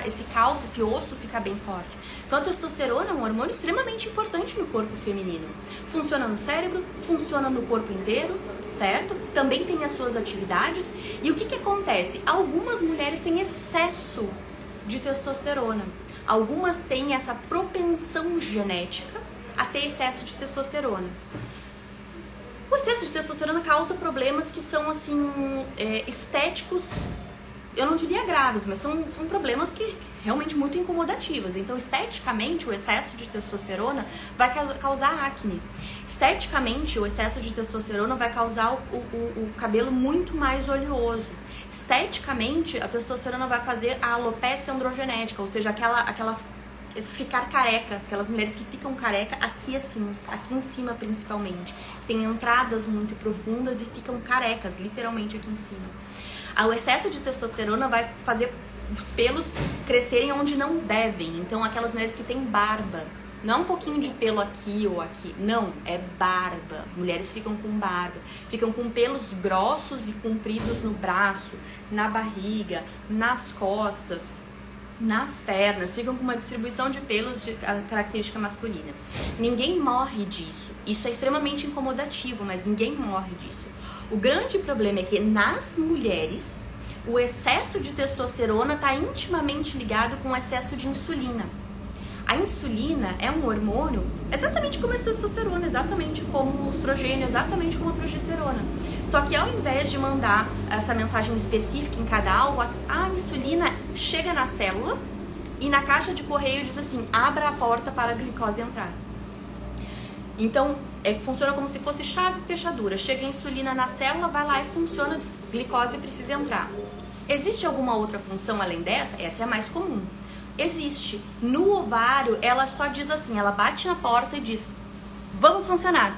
Speaker 1: esse cálcio, esse osso ficar bem forte. Então a testosterona é um hormônio extremamente importante no corpo feminino. Funciona no cérebro, funciona no corpo inteiro, certo? Também tem as suas atividades. E o que acontece? Algumas mulheres têm excesso de testosterona. Algumas têm essa propensão genética a ter excesso de testosterona. O excesso de testosterona causa problemas que são, assim, estéticos, eu não diria graves, mas são problemas que realmente muito incomodativos. Então, esteticamente, o excesso de testosterona vai causar acne. Esteticamente, o excesso de testosterona vai causar o cabelo muito mais oleoso. Esteticamente, a testosterona vai fazer a alopecia androgenética, ou seja, aquela ficar careca, aquelas mulheres que ficam careca aqui assim, aqui em cima principalmente. Tem entradas muito profundas e ficam carecas, literalmente aqui em cima. O excesso de testosterona vai fazer os pelos crescerem onde não devem. Então, aquelas mulheres que têm barba, não é um pouquinho de pelo aqui ou aqui, não, é barba. Mulheres ficam com barba, ficam com pelos grossos e compridos no braço, na barriga, nas costas, nas pernas, ficam com uma distribuição de pelos de característica masculina. Ninguém morre disso. Isso é extremamente incomodativo, mas ninguém morre disso. O grande problema é que nas mulheres, o excesso de testosterona está intimamente ligado com o excesso de insulina. A insulina é um hormônio exatamente como a testosterona, exatamente como o estrogênio, exatamente como a progesterona. Só que ao invés de mandar essa mensagem específica em cada alvo, a insulina chega na célula e na caixa de correio diz assim, abra a porta para a glicose entrar. Então, funciona como se fosse chave e fechadura. Chega a insulina na célula, vai lá e funciona, diz, glicose precisa entrar. Existe alguma outra função além dessa? Essa é a mais comum. Existe. No ovário, ela só diz assim, ela bate na porta e diz, vamos funcionar.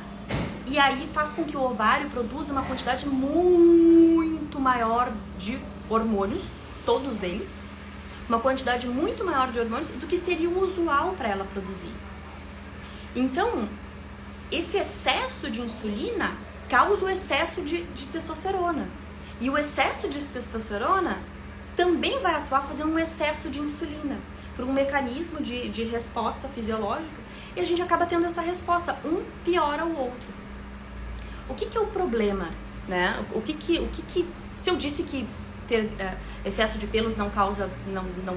Speaker 1: E aí faz com que o ovário produza uma quantidade muito maior de hormônios, todos eles, uma quantidade muito maior de hormônios do que seria o usual para ela produzir. Então, esse excesso de insulina causa o excesso de testosterona. E o excesso de testosterona também vai atuar fazendo um excesso de insulina, por um mecanismo de resposta fisiológica, e a gente acaba tendo essa resposta, um piora o outro. O que é o problema, né? Se eu disse que ter excesso de pelos não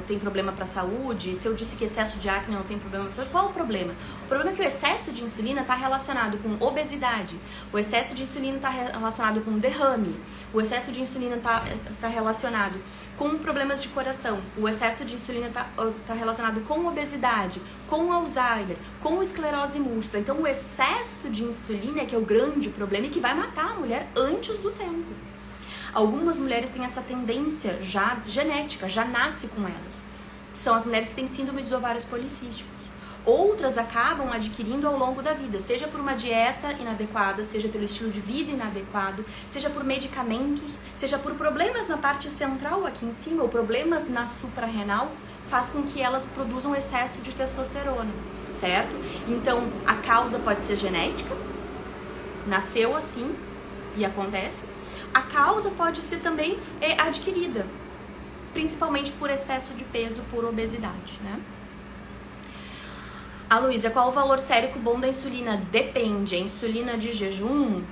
Speaker 1: tem problema para a saúde, se eu disse que excesso de acne não tem problema para a saúde, qual é o problema? O problema é que o excesso de insulina está relacionado com obesidade, o excesso de insulina está relacionado com derrame, o excesso de insulina está relacionado com problemas de coração, o excesso de insulina está relacionado com obesidade, com Alzheimer, com esclerose múltipla. Então o excesso de insulina é que é o grande problema e que vai matar a mulher antes do tempo. Algumas mulheres têm essa tendência já genética, já nasce com elas. São as mulheres que têm síndrome dos ovários policísticos. Outras acabam adquirindo ao longo da vida, seja por uma dieta inadequada, seja pelo estilo de vida inadequado, seja por medicamentos, seja por problemas na parte central aqui em cima, ou problemas na suprarrenal, faz com que elas produzam excesso de testosterona, certo? Então, a causa pode ser genética, nasceu assim e acontece. A causa pode ser também adquirida, principalmente por excesso de peso, por obesidade, né? A Luísa, qual o valor sérico bom da insulina? Depende. A insulina de jejum,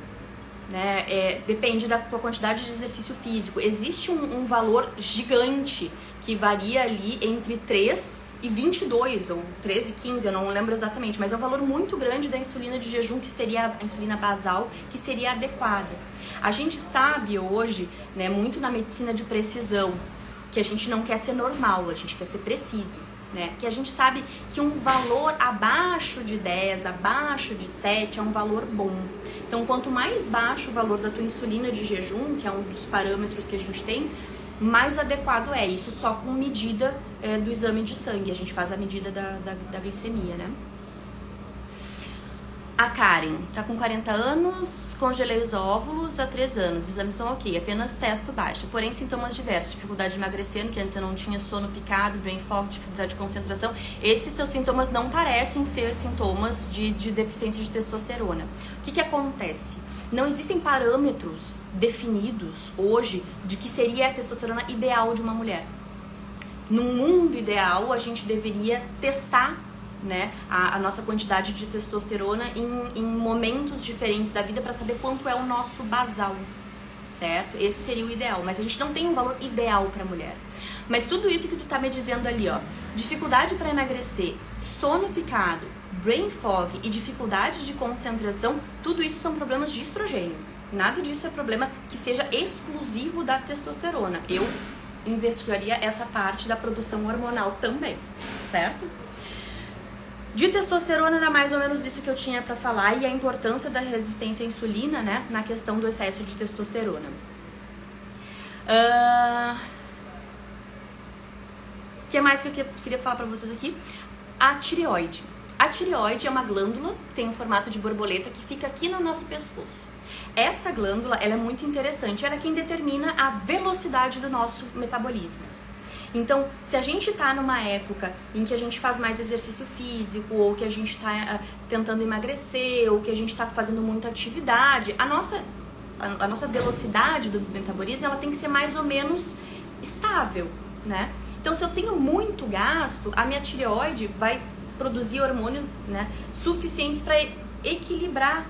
Speaker 1: né, depende da tua quantidade de exercício físico. Existe um valor gigante que varia ali entre 3 e 22, ou 13 e 15, eu não lembro exatamente, mas é um valor muito grande da insulina de jejum, que seria a insulina basal, que seria adequada. A gente sabe hoje, né, muito na medicina de precisão, que a gente não quer ser normal, a gente quer ser preciso. né? Que a gente sabe que um valor abaixo de 10, abaixo de 7 é um valor bom. Então, quanto mais baixo o valor da tua insulina de jejum, que é um dos parâmetros que a gente tem, mais adequado é. Isso só com medida do exame de sangue. A gente faz a medida da glicemia, né? A Karen tá com 40 anos, congelei os óvulos há 3 anos, exames são ok, apenas testo baixo, porém sintomas diversos, dificuldade de emagrecer, que antes eu não tinha, sono picado, brain fog, dificuldade de concentração. Esses teus sintomas não parecem ser sintomas de deficiência de testosterona. O que acontece? Não existem parâmetros definidos hoje de que seria a testosterona ideal de uma mulher. No mundo ideal, a gente deveria testar, né, a nossa quantidade de testosterona em momentos diferentes da vida para saber quanto é o nosso basal, certo? Esse seria o ideal, mas a gente não tem um valor ideal para mulher. Mas tudo isso que tu tá me dizendo ali, ó, dificuldade para emagrecer, sono picado, brain fog e dificuldade de concentração, tudo isso são problemas de estrogênio. Nada disso é problema que seja exclusivo da testosterona. Eu investigaria essa parte da produção hormonal também, certo? De testosterona era mais ou menos isso que eu tinha pra falar e a importância da resistência à insulina, né, na questão do excesso de testosterona. O que mais que eu queria falar pra vocês aqui? A tireoide. A tireoide é uma glândula que tem um formato de borboleta que fica aqui no nosso pescoço. Essa glândula, ela é muito interessante, ela é quem determina a velocidade do nosso metabolismo. Então, se a gente tá numa época em que a gente faz mais exercício físico, ou que a gente tá tentando emagrecer, ou que a gente tá fazendo muita atividade, a nossa velocidade do metabolismo, ela tem que ser mais ou menos estável, né? Então, se eu tenho muito gasto, a minha tireoide vai produzir hormônios, né, suficientes para equilibrar,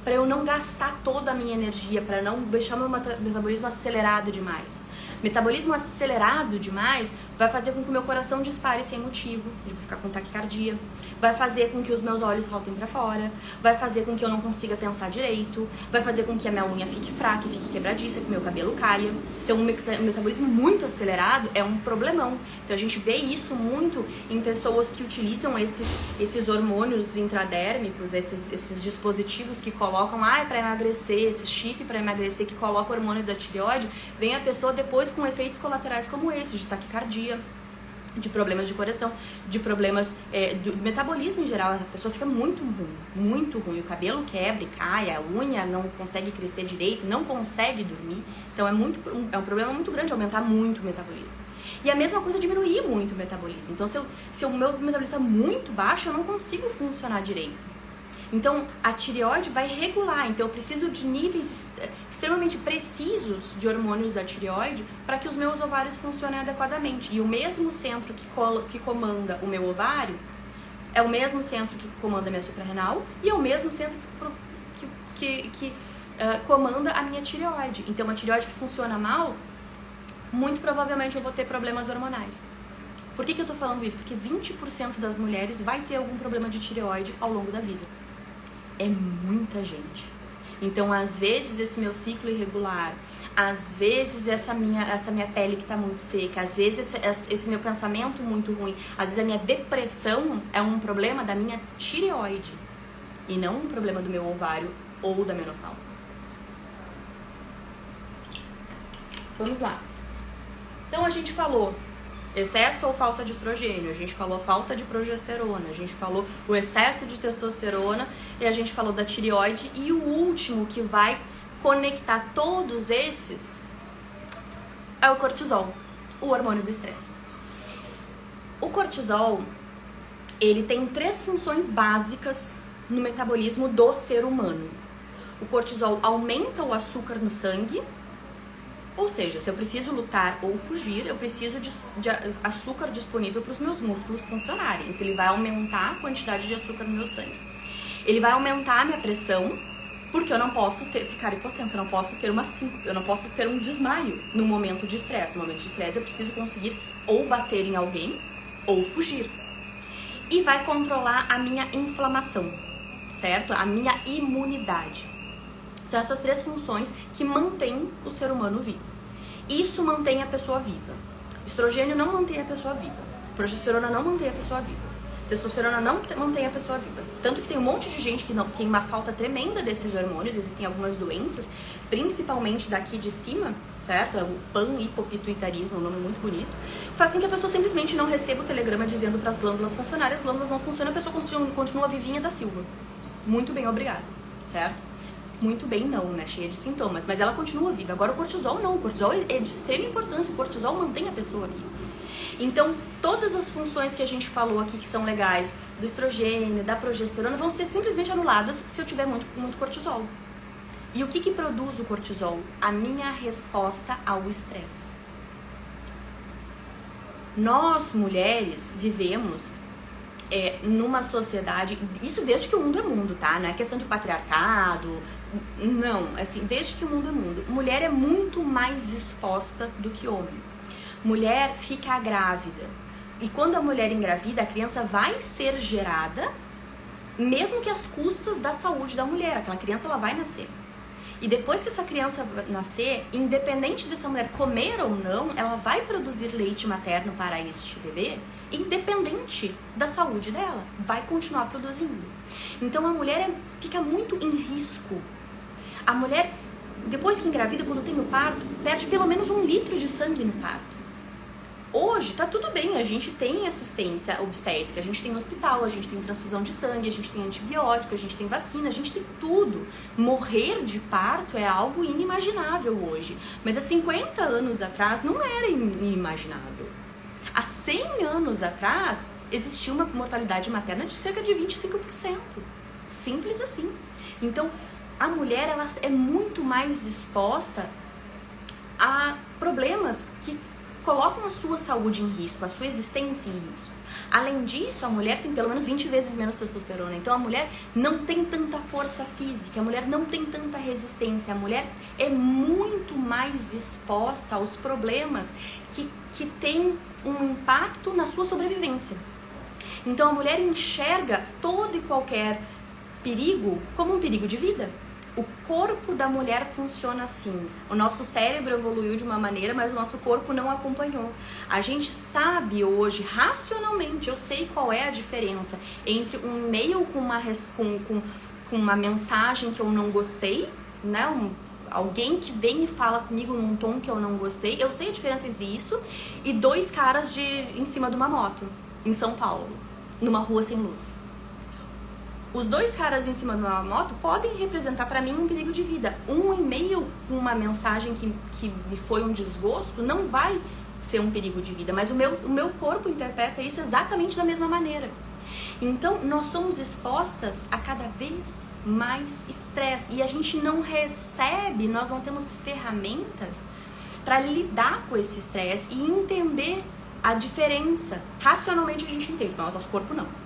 Speaker 1: para eu não gastar toda a minha energia, para não deixar meu metabolismo acelerado demais. Metabolismo acelerado demais vai fazer com que o meu coração dispare sem motivo, eu vou ficar com taquicardia, vai fazer com que os meus olhos saltem pra fora, vai fazer com que eu não consiga pensar direito, vai fazer com que a minha unha fique fraca, fique quebradiça, que o meu cabelo caia. Então, um metabolismo muito acelerado é um problemão. Então, a gente vê isso muito em pessoas que utilizam esses hormônios intradérmicos, esses dispositivos que colocam, para emagrecer, esse chip para emagrecer que coloca o hormônio da tireoide, vem a pessoa depois com efeitos colaterais como esse, de taquicardia, de problemas de coração, de problemas do metabolismo em geral. A pessoa fica muito ruim, o cabelo quebra e cai, a unha não consegue crescer direito, não consegue dormir. Então é um problema muito grande aumentar muito o metabolismo. E a mesma coisa diminuir muito o metabolismo. Então se o meu metabolismo está muito baixo, eu não consigo funcionar direito. Então, a tireoide vai regular. Então, eu preciso de níveis extremamente precisos de hormônios da tireoide para que os meus ovários funcionem adequadamente. E o mesmo centro que comanda o meu ovário é o mesmo centro que comanda a minha suprarrenal e é o mesmo centro que comanda a minha tireoide. Então, uma tireoide que funciona mal, muito provavelmente eu vou ter problemas hormonais. Por que eu tô falando isso? Porque 20% das mulheres vai ter algum problema de tireoide ao longo da vida. É muita gente. Então, às vezes, esse meu ciclo irregular, às vezes essa minha pele que tá muito seca, às vezes esse meu pensamento muito ruim, às vezes a minha depressão é um problema da minha tireoide e não um problema do meu ovário ou da menopausa. Vamos lá. Então, a gente falou excesso ou falta de estrogênio, a gente falou falta de progesterona, a gente falou o excesso de testosterona e a gente falou da tireoide, e o último que vai conectar todos esses é o cortisol, o hormônio do estresse. O cortisol, ele tem 3 funções básicas no metabolismo do ser humano. O cortisol aumenta o açúcar no sangue. Ou seja, se eu preciso lutar ou fugir, eu preciso de açúcar disponível para os meus músculos funcionarem. Então, ele vai aumentar a quantidade de açúcar no meu sangue. Ele vai aumentar a minha pressão, porque eu não posso ficar hipotensa, eu não posso ter eu não posso ter um desmaio no momento de estresse. No momento de estresse, eu preciso conseguir ou bater em alguém ou fugir. E vai controlar a minha inflamação, certo? A minha imunidade. São essas 3 funções que mantêm o ser humano vivo. Isso mantém a pessoa viva. Estrogênio não mantém a pessoa viva. Progesterona não mantém a pessoa viva. Testosterona não mantém a pessoa viva. Tanto que tem um monte de gente que não tem uma falta tremenda desses hormônios. Existem algumas doenças, principalmente daqui de cima, certo? O panhipopituitarismo, um nome muito bonito, faz com que a pessoa simplesmente não receba o telegrama dizendo para as glândulas funcionarem, as glândulas não funcionam, a pessoa continua vivinha da Silva. Muito bem, obrigada, certo? Muito bem não, né? Cheia de sintomas, mas ela continua viva. Agora o cortisol não, o cortisol é de extrema importância, o cortisol mantém a pessoa viva. Então, todas as funções que a gente falou aqui que são legais, do estrogênio, da progesterona, vão ser simplesmente anuladas se eu tiver muito cortisol. E o que produz o cortisol? A minha resposta ao estresse. Nós, mulheres, vivemos numa sociedade, isso desde que o mundo é mundo, tá? Não é questão de patriarcado, não, assim, desde que o mundo é mundo. Mulher é muito mais exposta do que homem. Mulher fica grávida. E quando a mulher engravida, a criança vai ser gerada, mesmo que às custas da saúde da mulher. Aquela criança, ela vai nascer. E depois que essa criança nascer, independente dessa mulher comer ou não, ela vai produzir leite materno para este bebê, independente da saúde dela. Vai continuar produzindo. Então a mulher fica muito em risco. A mulher, depois que engravida, quando tem o parto, perde pelo menos 1 litro de sangue no parto. Hoje tá tudo bem, a gente tem assistência obstétrica, a gente tem hospital, a gente tem transfusão de sangue, a gente tem antibiótico, a gente tem vacina, a gente tem tudo. Morrer de parto é algo inimaginável hoje, mas há 50 anos atrás não era inimaginável. Há 100 anos atrás existia uma mortalidade materna de cerca de 25%. Simples assim. Então, a mulher ela é muito mais exposta a problemas que colocam a sua saúde em risco, a sua existência em risco. Além disso, a mulher tem pelo menos 20 vezes menos testosterona. Então, a mulher não tem tanta força física, a mulher não tem tanta resistência. A mulher é muito mais exposta aos problemas que têm um impacto na sua sobrevivência. Então, a mulher enxerga todo e qualquer perigo como um perigo de vida. O corpo da mulher funciona assim. O nosso cérebro evoluiu de uma maneira, mas o nosso corpo não acompanhou. A gente sabe hoje, racionalmente, eu sei qual é a diferença entre um e-mail com uma mensagem que eu não gostei, né? Alguém que vem e fala comigo num tom que eu não gostei. Eu sei a diferença entre isso e 2 caras em cima de uma moto, em São Paulo, numa rua sem luz. Os 2 caras em cima de uma moto podem representar para mim um perigo de vida. Um e-mail com uma mensagem que me foi um desgosto não vai ser um perigo de vida, mas o meu corpo interpreta isso exatamente da mesma maneira. Então, nós somos expostas a cada vez mais estresse e a gente não recebe, nós não temos ferramentas para lidar com esse estresse e entender a diferença. Racionalmente a gente entende, mas o nosso corpo não.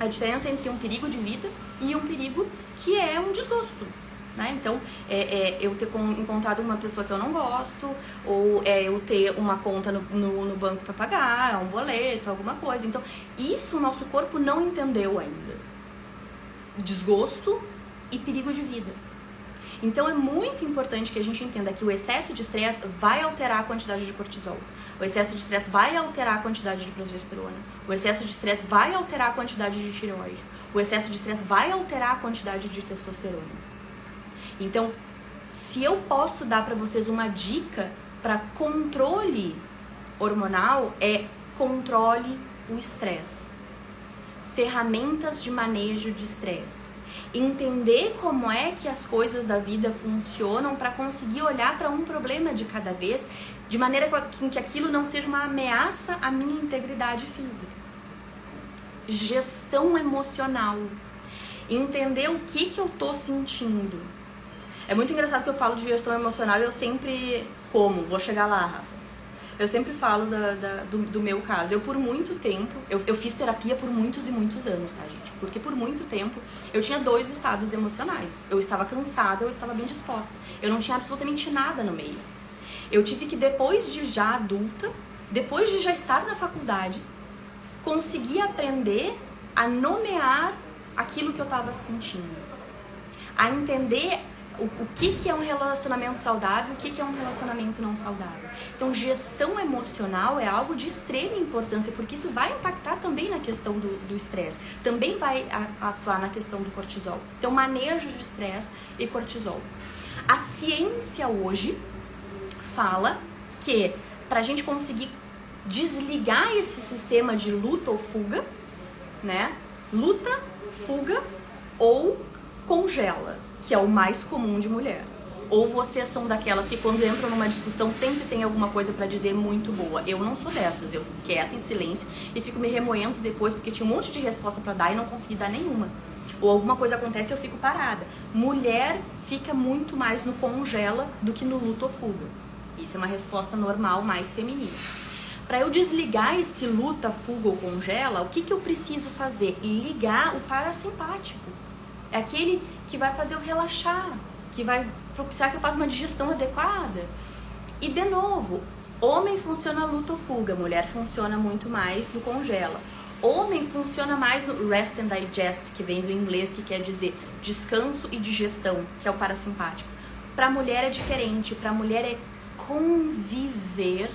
Speaker 1: A diferença entre um perigo de vida e um perigo que é um desgosto, né? Então, eu ter encontrado uma pessoa que eu não gosto, ou eu ter uma conta no banco para pagar, um boleto, alguma coisa. Então, isso o nosso corpo não entendeu ainda. Desgosto e perigo de vida. Então, é muito importante que a gente entenda que o excesso de estresse vai alterar a quantidade de cortisol. O excesso de estresse vai alterar a quantidade de progesterona. O excesso de estresse vai alterar a quantidade de tireoide. O excesso de estresse vai alterar a quantidade de testosterona. Então, se eu posso dar para vocês uma dica para controle hormonal, controle o estresse. Ferramentas de manejo de estresse. Entender como é que as coisas da vida funcionam para conseguir olhar para um problema de cada vez, de maneira que aquilo não seja uma ameaça à minha integridade física. Gestão emocional. Entender o que eu tô sentindo. É muito engraçado que eu falo de gestão emocional e eu sempre... Vou chegar lá, Rafa. Eu sempre falo do meu caso. Eu, por muito tempo, eu fiz terapia por muitos e muitos anos, tá, gente? Porque por muito tempo eu tinha 2 estados emocionais. Eu estava cansada, eu estava bem disposta. Eu não tinha absolutamente nada no meio. Eu tive que, depois de já adulta, depois de já estar na faculdade, conseguir aprender a nomear aquilo que eu estava sentindo. A entender o que é um relacionamento saudável, o que é um relacionamento não saudável. Então, gestão emocional é algo de extrema importância, porque isso vai impactar também na questão do estresse, também vai atuar na questão do cortisol. Então, manejo de estresse e cortisol. A ciência hoje fala que para a gente conseguir desligar esse sistema de luta ou fuga, né? Luta, fuga ou congela, que é o mais comum de mulher. Ou vocês são daquelas que quando entram numa discussão sempre tem alguma coisa pra dizer muito boa. Eu não sou dessas, eu fico quieta em silêncio e fico me remoendo depois porque tinha um monte de resposta pra dar e não consegui dar nenhuma. Ou alguma coisa acontece e eu fico parada. Mulher fica muito mais no congela do que no luto ou fuga. Isso é uma resposta normal, mais feminina. Para eu desligar esse luta, fuga ou congela, o que eu preciso fazer? Ligar o parasimpático. É aquele que vai fazer eu relaxar, que vai propiciar que eu faça uma digestão adequada. E de novo, homem funciona luta ou fuga, mulher funciona muito mais no congela. Homem funciona mais no rest and digest, que vem do inglês, que quer dizer descanso e digestão, que é o parasimpático. Para mulher é diferente, para mulher é conviver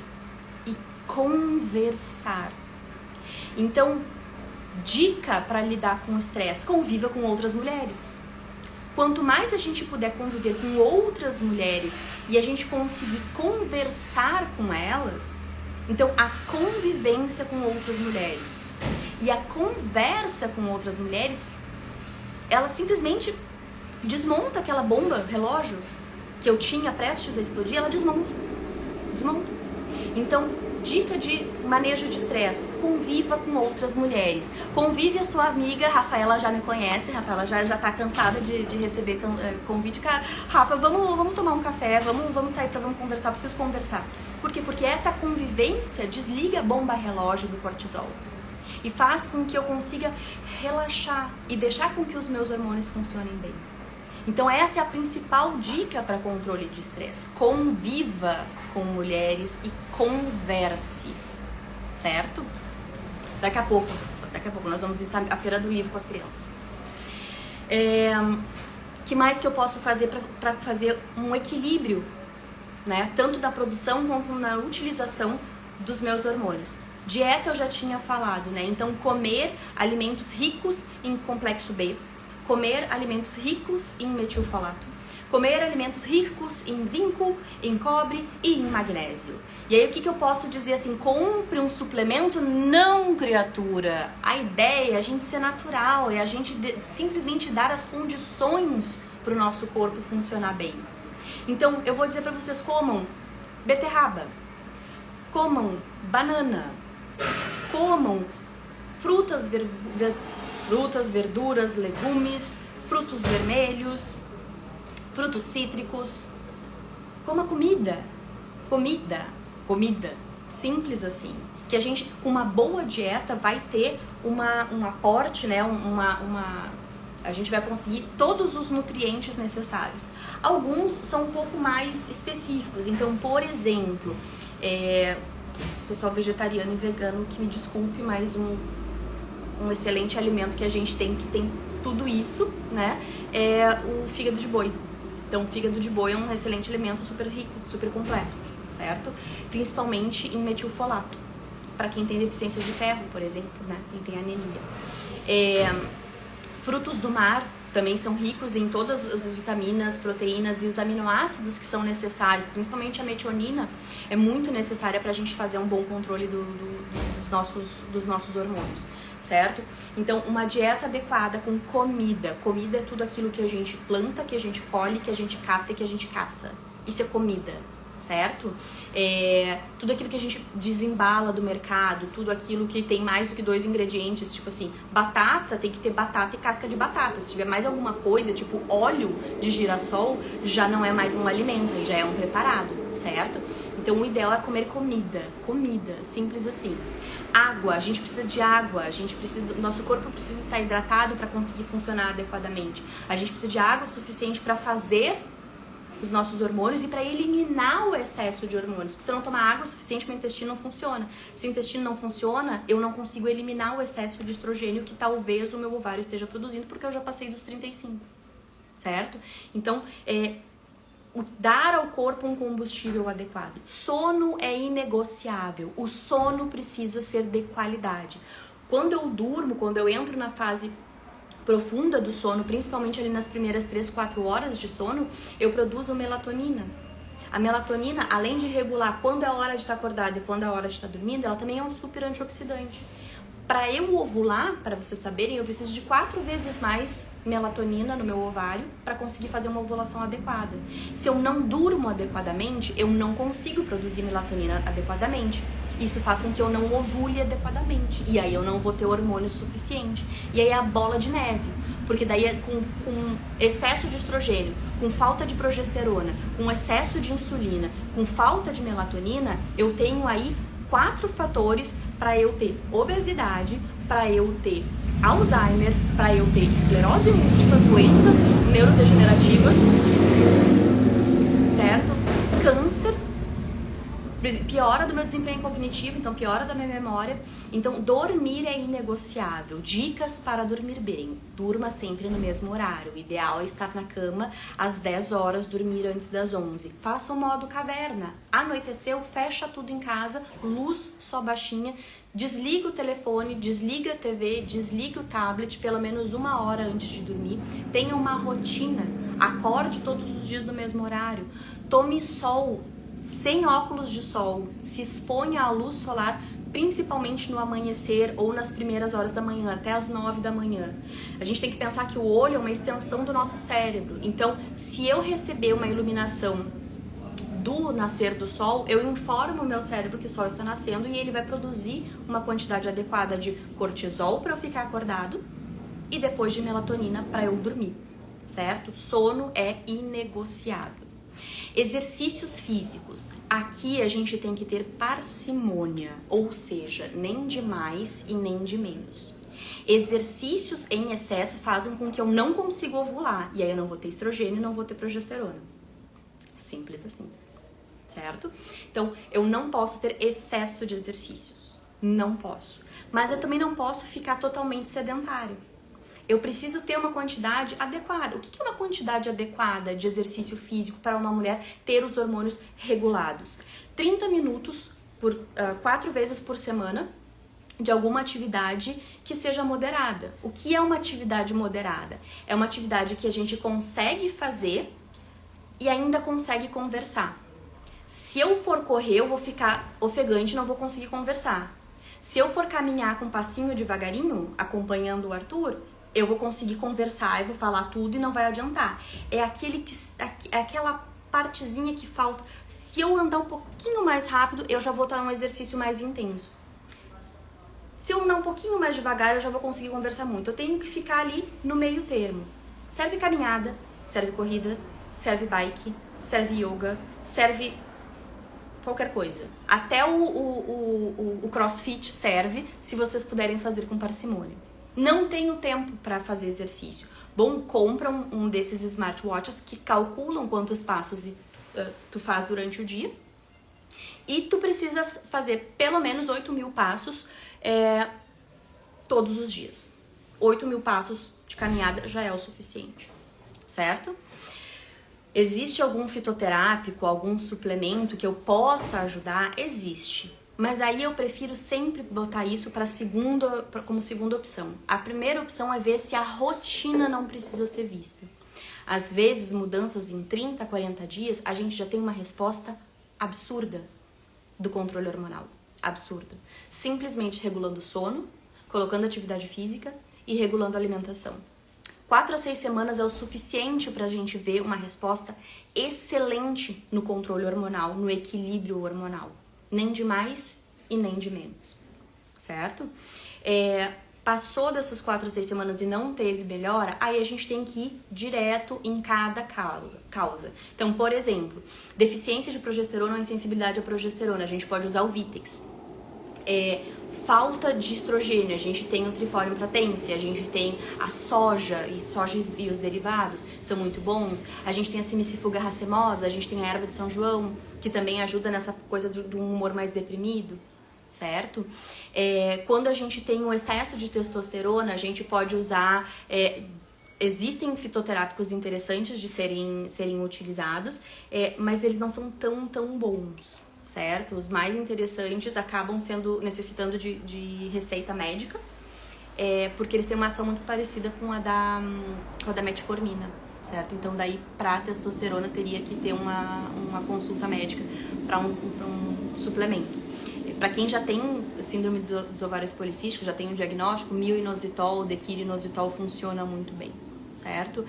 Speaker 1: e conversar. Então, dica para lidar com o estresse: conviva com outras mulheres. Quanto mais a gente puder conviver com outras mulheres e a gente conseguir conversar com elas, então a convivência com outras mulheres e a conversa com outras mulheres, ela simplesmente desmonta aquela bomba, relógio, que eu tinha prestes a explodir, ela desmonta. Então, dica de manejo de estresse: conviva com outras mulheres. Convive a sua amiga, Rafaela já me conhece, Rafaela já tá cansada de receber convite. Rafa, vamos tomar um café, vamos sair vamos conversar, preciso conversar. Por quê? Porque essa convivência desliga a bomba relógio do cortisol e faz com que eu consiga relaxar e deixar com que os meus hormônios funcionem bem. Então essa é a principal dica para controle de estresse: conviva com mulheres e converse, certo? Daqui a pouco nós vamos visitar a Feira do Livro com as crianças. Que mais que eu posso fazer para fazer um equilíbrio, né? Tanto da produção quanto na utilização dos meus hormônios. Dieta eu já tinha falado, né? Então comer alimentos ricos em complexo B, comer alimentos ricos em metilfolato, comer alimentos ricos em zinco, em cobre e em magnésio. E aí o que eu posso dizer assim? Compre um suplemento? Não, criatura! A ideia é a gente ser natural, é a gente simplesmente dar as condições para o nosso corpo funcionar bem. Então eu vou dizer para vocês: comam beterraba, comam banana, comam frutas, verduras, legumes, frutos vermelhos, frutos cítricos. Coma comida, simples assim. Que a gente, com uma boa dieta, vai ter um aporte, né? A gente vai conseguir todos os nutrientes necessários. Alguns são um pouco mais específicos. Então, por exemplo, pessoal vegetariano e vegano, que me desculpe, mas um excelente alimento que a gente tem, que tem tudo isso, né, é o fígado de boi. Então, o fígado de boi é um excelente alimento, super rico, super completo, certo? Principalmente em metilfolato, para quem tem deficiência de ferro, por exemplo, né, quem tem anemia. Frutos do mar também são ricos em todas as vitaminas, proteínas e os aminoácidos que são necessários, principalmente a metionina é muito necessária para a gente fazer um bom controle dos nossos hormônios, certo? Então, uma dieta adequada com comida. Comida é tudo aquilo que a gente planta, que a gente colhe, que a gente cata e que a gente caça. Isso é comida, certo? Tudo aquilo que a gente desembala do mercado, tudo aquilo que tem mais do que 2 ingredientes, tipo assim, batata, tem que ter batata e casca de batata. Se tiver mais alguma coisa, tipo óleo de girassol, já não é mais um alimento, já é um preparado, certo? Então, o ideal é comer comida, simples assim. Água, a gente precisa de água, nosso corpo precisa estar hidratado para conseguir funcionar adequadamente. A gente precisa de água suficiente para fazer os nossos hormônios e para eliminar o excesso de hormônios. Porque se eu não tomar água suficiente, meu intestino não funciona. Se o intestino não funciona, eu não consigo eliminar o excesso de estrogênio que talvez o meu ovário esteja produzindo, porque eu já passei dos 35. certo? Então, dar ao corpo um combustível adequado. Sono é inegociável. O sono precisa ser de qualidade. Quando eu durmo, quando eu entro na fase profunda do sono, principalmente ali nas primeiras 3, 4 horas de sono, eu produzo melatonina. A melatonina, além de regular quando é a hora de estar acordado e quando é a hora de estar dormindo, ela também é um super antioxidante. Para eu ovular, para vocês saberem, eu preciso de 4 vezes mais melatonina no meu ovário para conseguir fazer uma ovulação adequada. Se eu não durmo adequadamente, eu não consigo produzir melatonina adequadamente. Isso faz com que eu não ovule adequadamente. E aí eu não vou ter hormônio suficiente. E aí é a bola de neve. Porque daí com excesso de estrogênio, com falta de progesterona, com excesso de insulina, com falta de melatonina, eu tenho aí 4 fatores para eu ter obesidade, para eu ter Alzheimer, para eu ter esclerose múltipla, doenças neurodegenerativas, certo? Câncer, piora do meu desempenho cognitivo, então piora da minha memória. Então, dormir é inegociável. Dicas para dormir bem. Durma sempre no mesmo horário. O ideal é estar na cama às 10 horas, dormir antes das 11. Faça o modo caverna. Anoiteceu, fecha tudo em casa, luz só baixinha, desliga o telefone, desliga a TV, desliga o tablet pelo menos 1 hora antes de dormir. Tenha uma rotina. Acorde todos os dias no mesmo horário. Tome sol. Sem óculos de sol, se exponha à luz solar, principalmente no amanhecer ou nas primeiras horas da manhã, até as 9 da manhã. A gente tem que pensar que o olho é uma extensão do nosso cérebro. Então, se eu receber uma iluminação do nascer do sol, eu informo o meu cérebro que o sol está nascendo e ele vai produzir uma quantidade adequada de cortisol para eu ficar acordado e depois de melatonina para eu dormir, certo? Sono é inegociável. Exercícios físicos. Aqui a gente tem que ter parcimônia, ou seja, nem de mais e nem de menos. Exercícios em excesso fazem com que eu não consiga ovular, e aí eu não vou ter estrogênio e não vou ter progesterona. Simples assim, certo? Então, eu não posso ter excesso de exercícios, não posso. Mas eu também não posso ficar totalmente sedentário. Eu preciso ter uma quantidade adequada. O que é uma quantidade adequada de exercício físico para uma mulher ter os hormônios regulados? 30 minutos, 4 vezes por semana, de alguma atividade que seja moderada. O que é uma atividade moderada? É uma atividade que a gente consegue fazer e ainda consegue conversar. Se eu for correr, eu vou ficar ofegante e não vou conseguir conversar. Se eu for caminhar com um passinho devagarinho, acompanhando o Arthur, eu vou conseguir conversar, eu vou falar tudo e não vai adiantar. É aquela partezinha que falta. Se eu andar um pouquinho mais rápido, eu já vou estar num exercício mais intenso. Se eu andar um pouquinho mais devagar, eu já vou conseguir conversar muito. Eu tenho que ficar ali no meio termo. Serve caminhada, serve corrida, serve bike, serve yoga, serve qualquer coisa. Até o crossfit serve, se vocês puderem fazer com parcimônia. Não tenho tempo para fazer exercício. Bom, compra um desses smartwatches que calculam quantos passos tu faz durante o dia. E tu precisa fazer pelo menos 8.000 passos todos os dias. 8.000 passos de caminhada já é o suficiente, certo? Existe algum fitoterápico, algum suplemento que eu possa ajudar? Existe. Mas aí eu prefiro sempre botar isso como segunda opção. A primeira opção é ver se a rotina não precisa ser vista. Às vezes, mudanças em 30, 40 dias, a gente já tem uma resposta absurda do controle hormonal. Absurda. Simplesmente regulando o sono, colocando atividade física e regulando a alimentação. 4 a 6 semanas é o suficiente para a gente ver uma resposta excelente no controle hormonal, no equilíbrio hormonal. Nem de mais e nem de menos, certo? Passou dessas 4 a 6 semanas e não teve melhora, aí a gente tem que ir direto em cada causa. Então, por exemplo, deficiência de progesterona ou insensibilidade à progesterona, a gente pode usar o Vitex. Falta de estrogênio, a gente tem o Trifolium pratense, a gente tem a soja e os derivados, são muito bons. A gente tem a Semicifuga racemosa, a gente tem a erva de São João, que também ajuda nessa coisa de um humor mais deprimido, certo? Quando a gente tem um excesso de testosterona, a gente pode usar existem fitoterápicos interessantes de serem utilizados, mas eles não são tão bons, certo? Os mais interessantes acabam necessitando de receita médica, porque eles têm uma ação muito parecida com a da metformina, certo? Então daí pra testosterona teria que ter uma consulta médica para um suplemento. Para quem já tem síndrome dos ovários policísticos, já tem um diagnóstico, myo-inositol, dequira-inositol funciona muito bem, certo?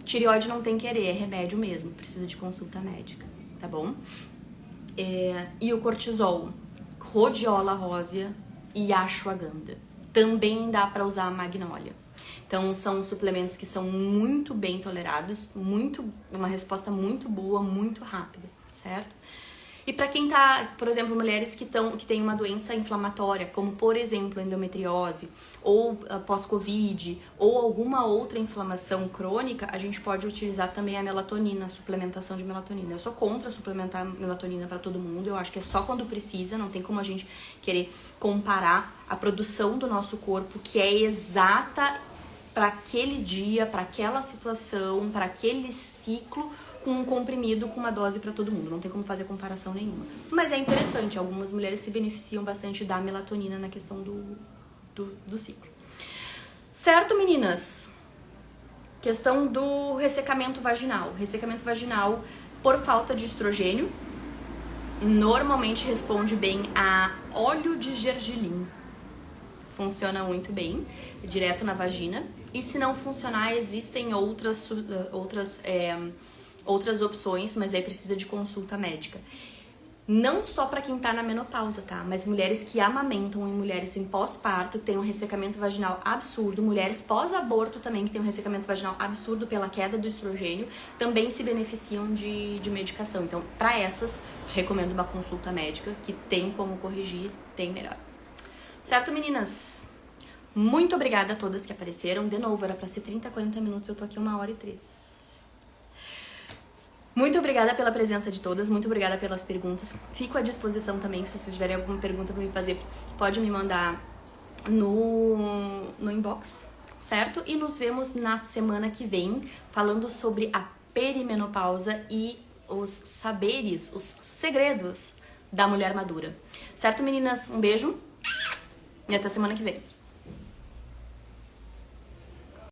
Speaker 1: Tireoide não tem querer, é remédio mesmo, precisa de consulta médica, tá bom? E o cortisol, rhodiola rósea e ashwagandha. Também dá para usar a magnólia. Então, são suplementos que são muito bem tolerados, uma resposta muito boa, muito rápida, certo? E para quem tá, por exemplo, mulheres que têm uma doença inflamatória, como por exemplo endometriose, ou pós-Covid, ou alguma outra inflamação crônica, a gente pode utilizar também a melatonina, a suplementação de melatonina. Eu sou contra suplementar melatonina para todo mundo, eu acho que é só quando precisa, não tem como a gente querer comparar a produção do nosso corpo, que é exata para aquele dia, para aquela situação, para aquele ciclo, com um comprimido, com uma dose para todo mundo. Não tem como fazer comparação nenhuma. Mas é interessante, algumas mulheres se beneficiam bastante da melatonina na questão do ciclo. Certo, meninas? Questão do ressecamento vaginal. Ressecamento vaginal por falta de estrogênio normalmente responde bem a óleo de gergelim. Funciona muito bem, direto na vagina. E se não funcionar, existem outras opções, mas aí precisa de consulta médica. Não só para quem tá na menopausa, tá? Mas mulheres que amamentam e mulheres em pós-parto têm um ressecamento vaginal absurdo. Mulheres pós-aborto também que têm um ressecamento vaginal absurdo pela queda do estrogênio também se beneficiam de medicação. Então, para essas, recomendo uma consulta médica que tem como corrigir, tem melhor. Certo, meninas? Muito obrigada a todas que apareceram. De novo, era pra ser 30, 40 minutos, eu tô aqui 1h03. Muito obrigada pela presença de todas, muito obrigada pelas perguntas. Fico à disposição também, se vocês tiverem alguma pergunta pra me fazer, pode me mandar no inbox, certo? E nos vemos na semana que vem, falando sobre a perimenopausa e os saberes, os segredos da mulher madura. Certo, meninas? Um beijo e até semana que vem.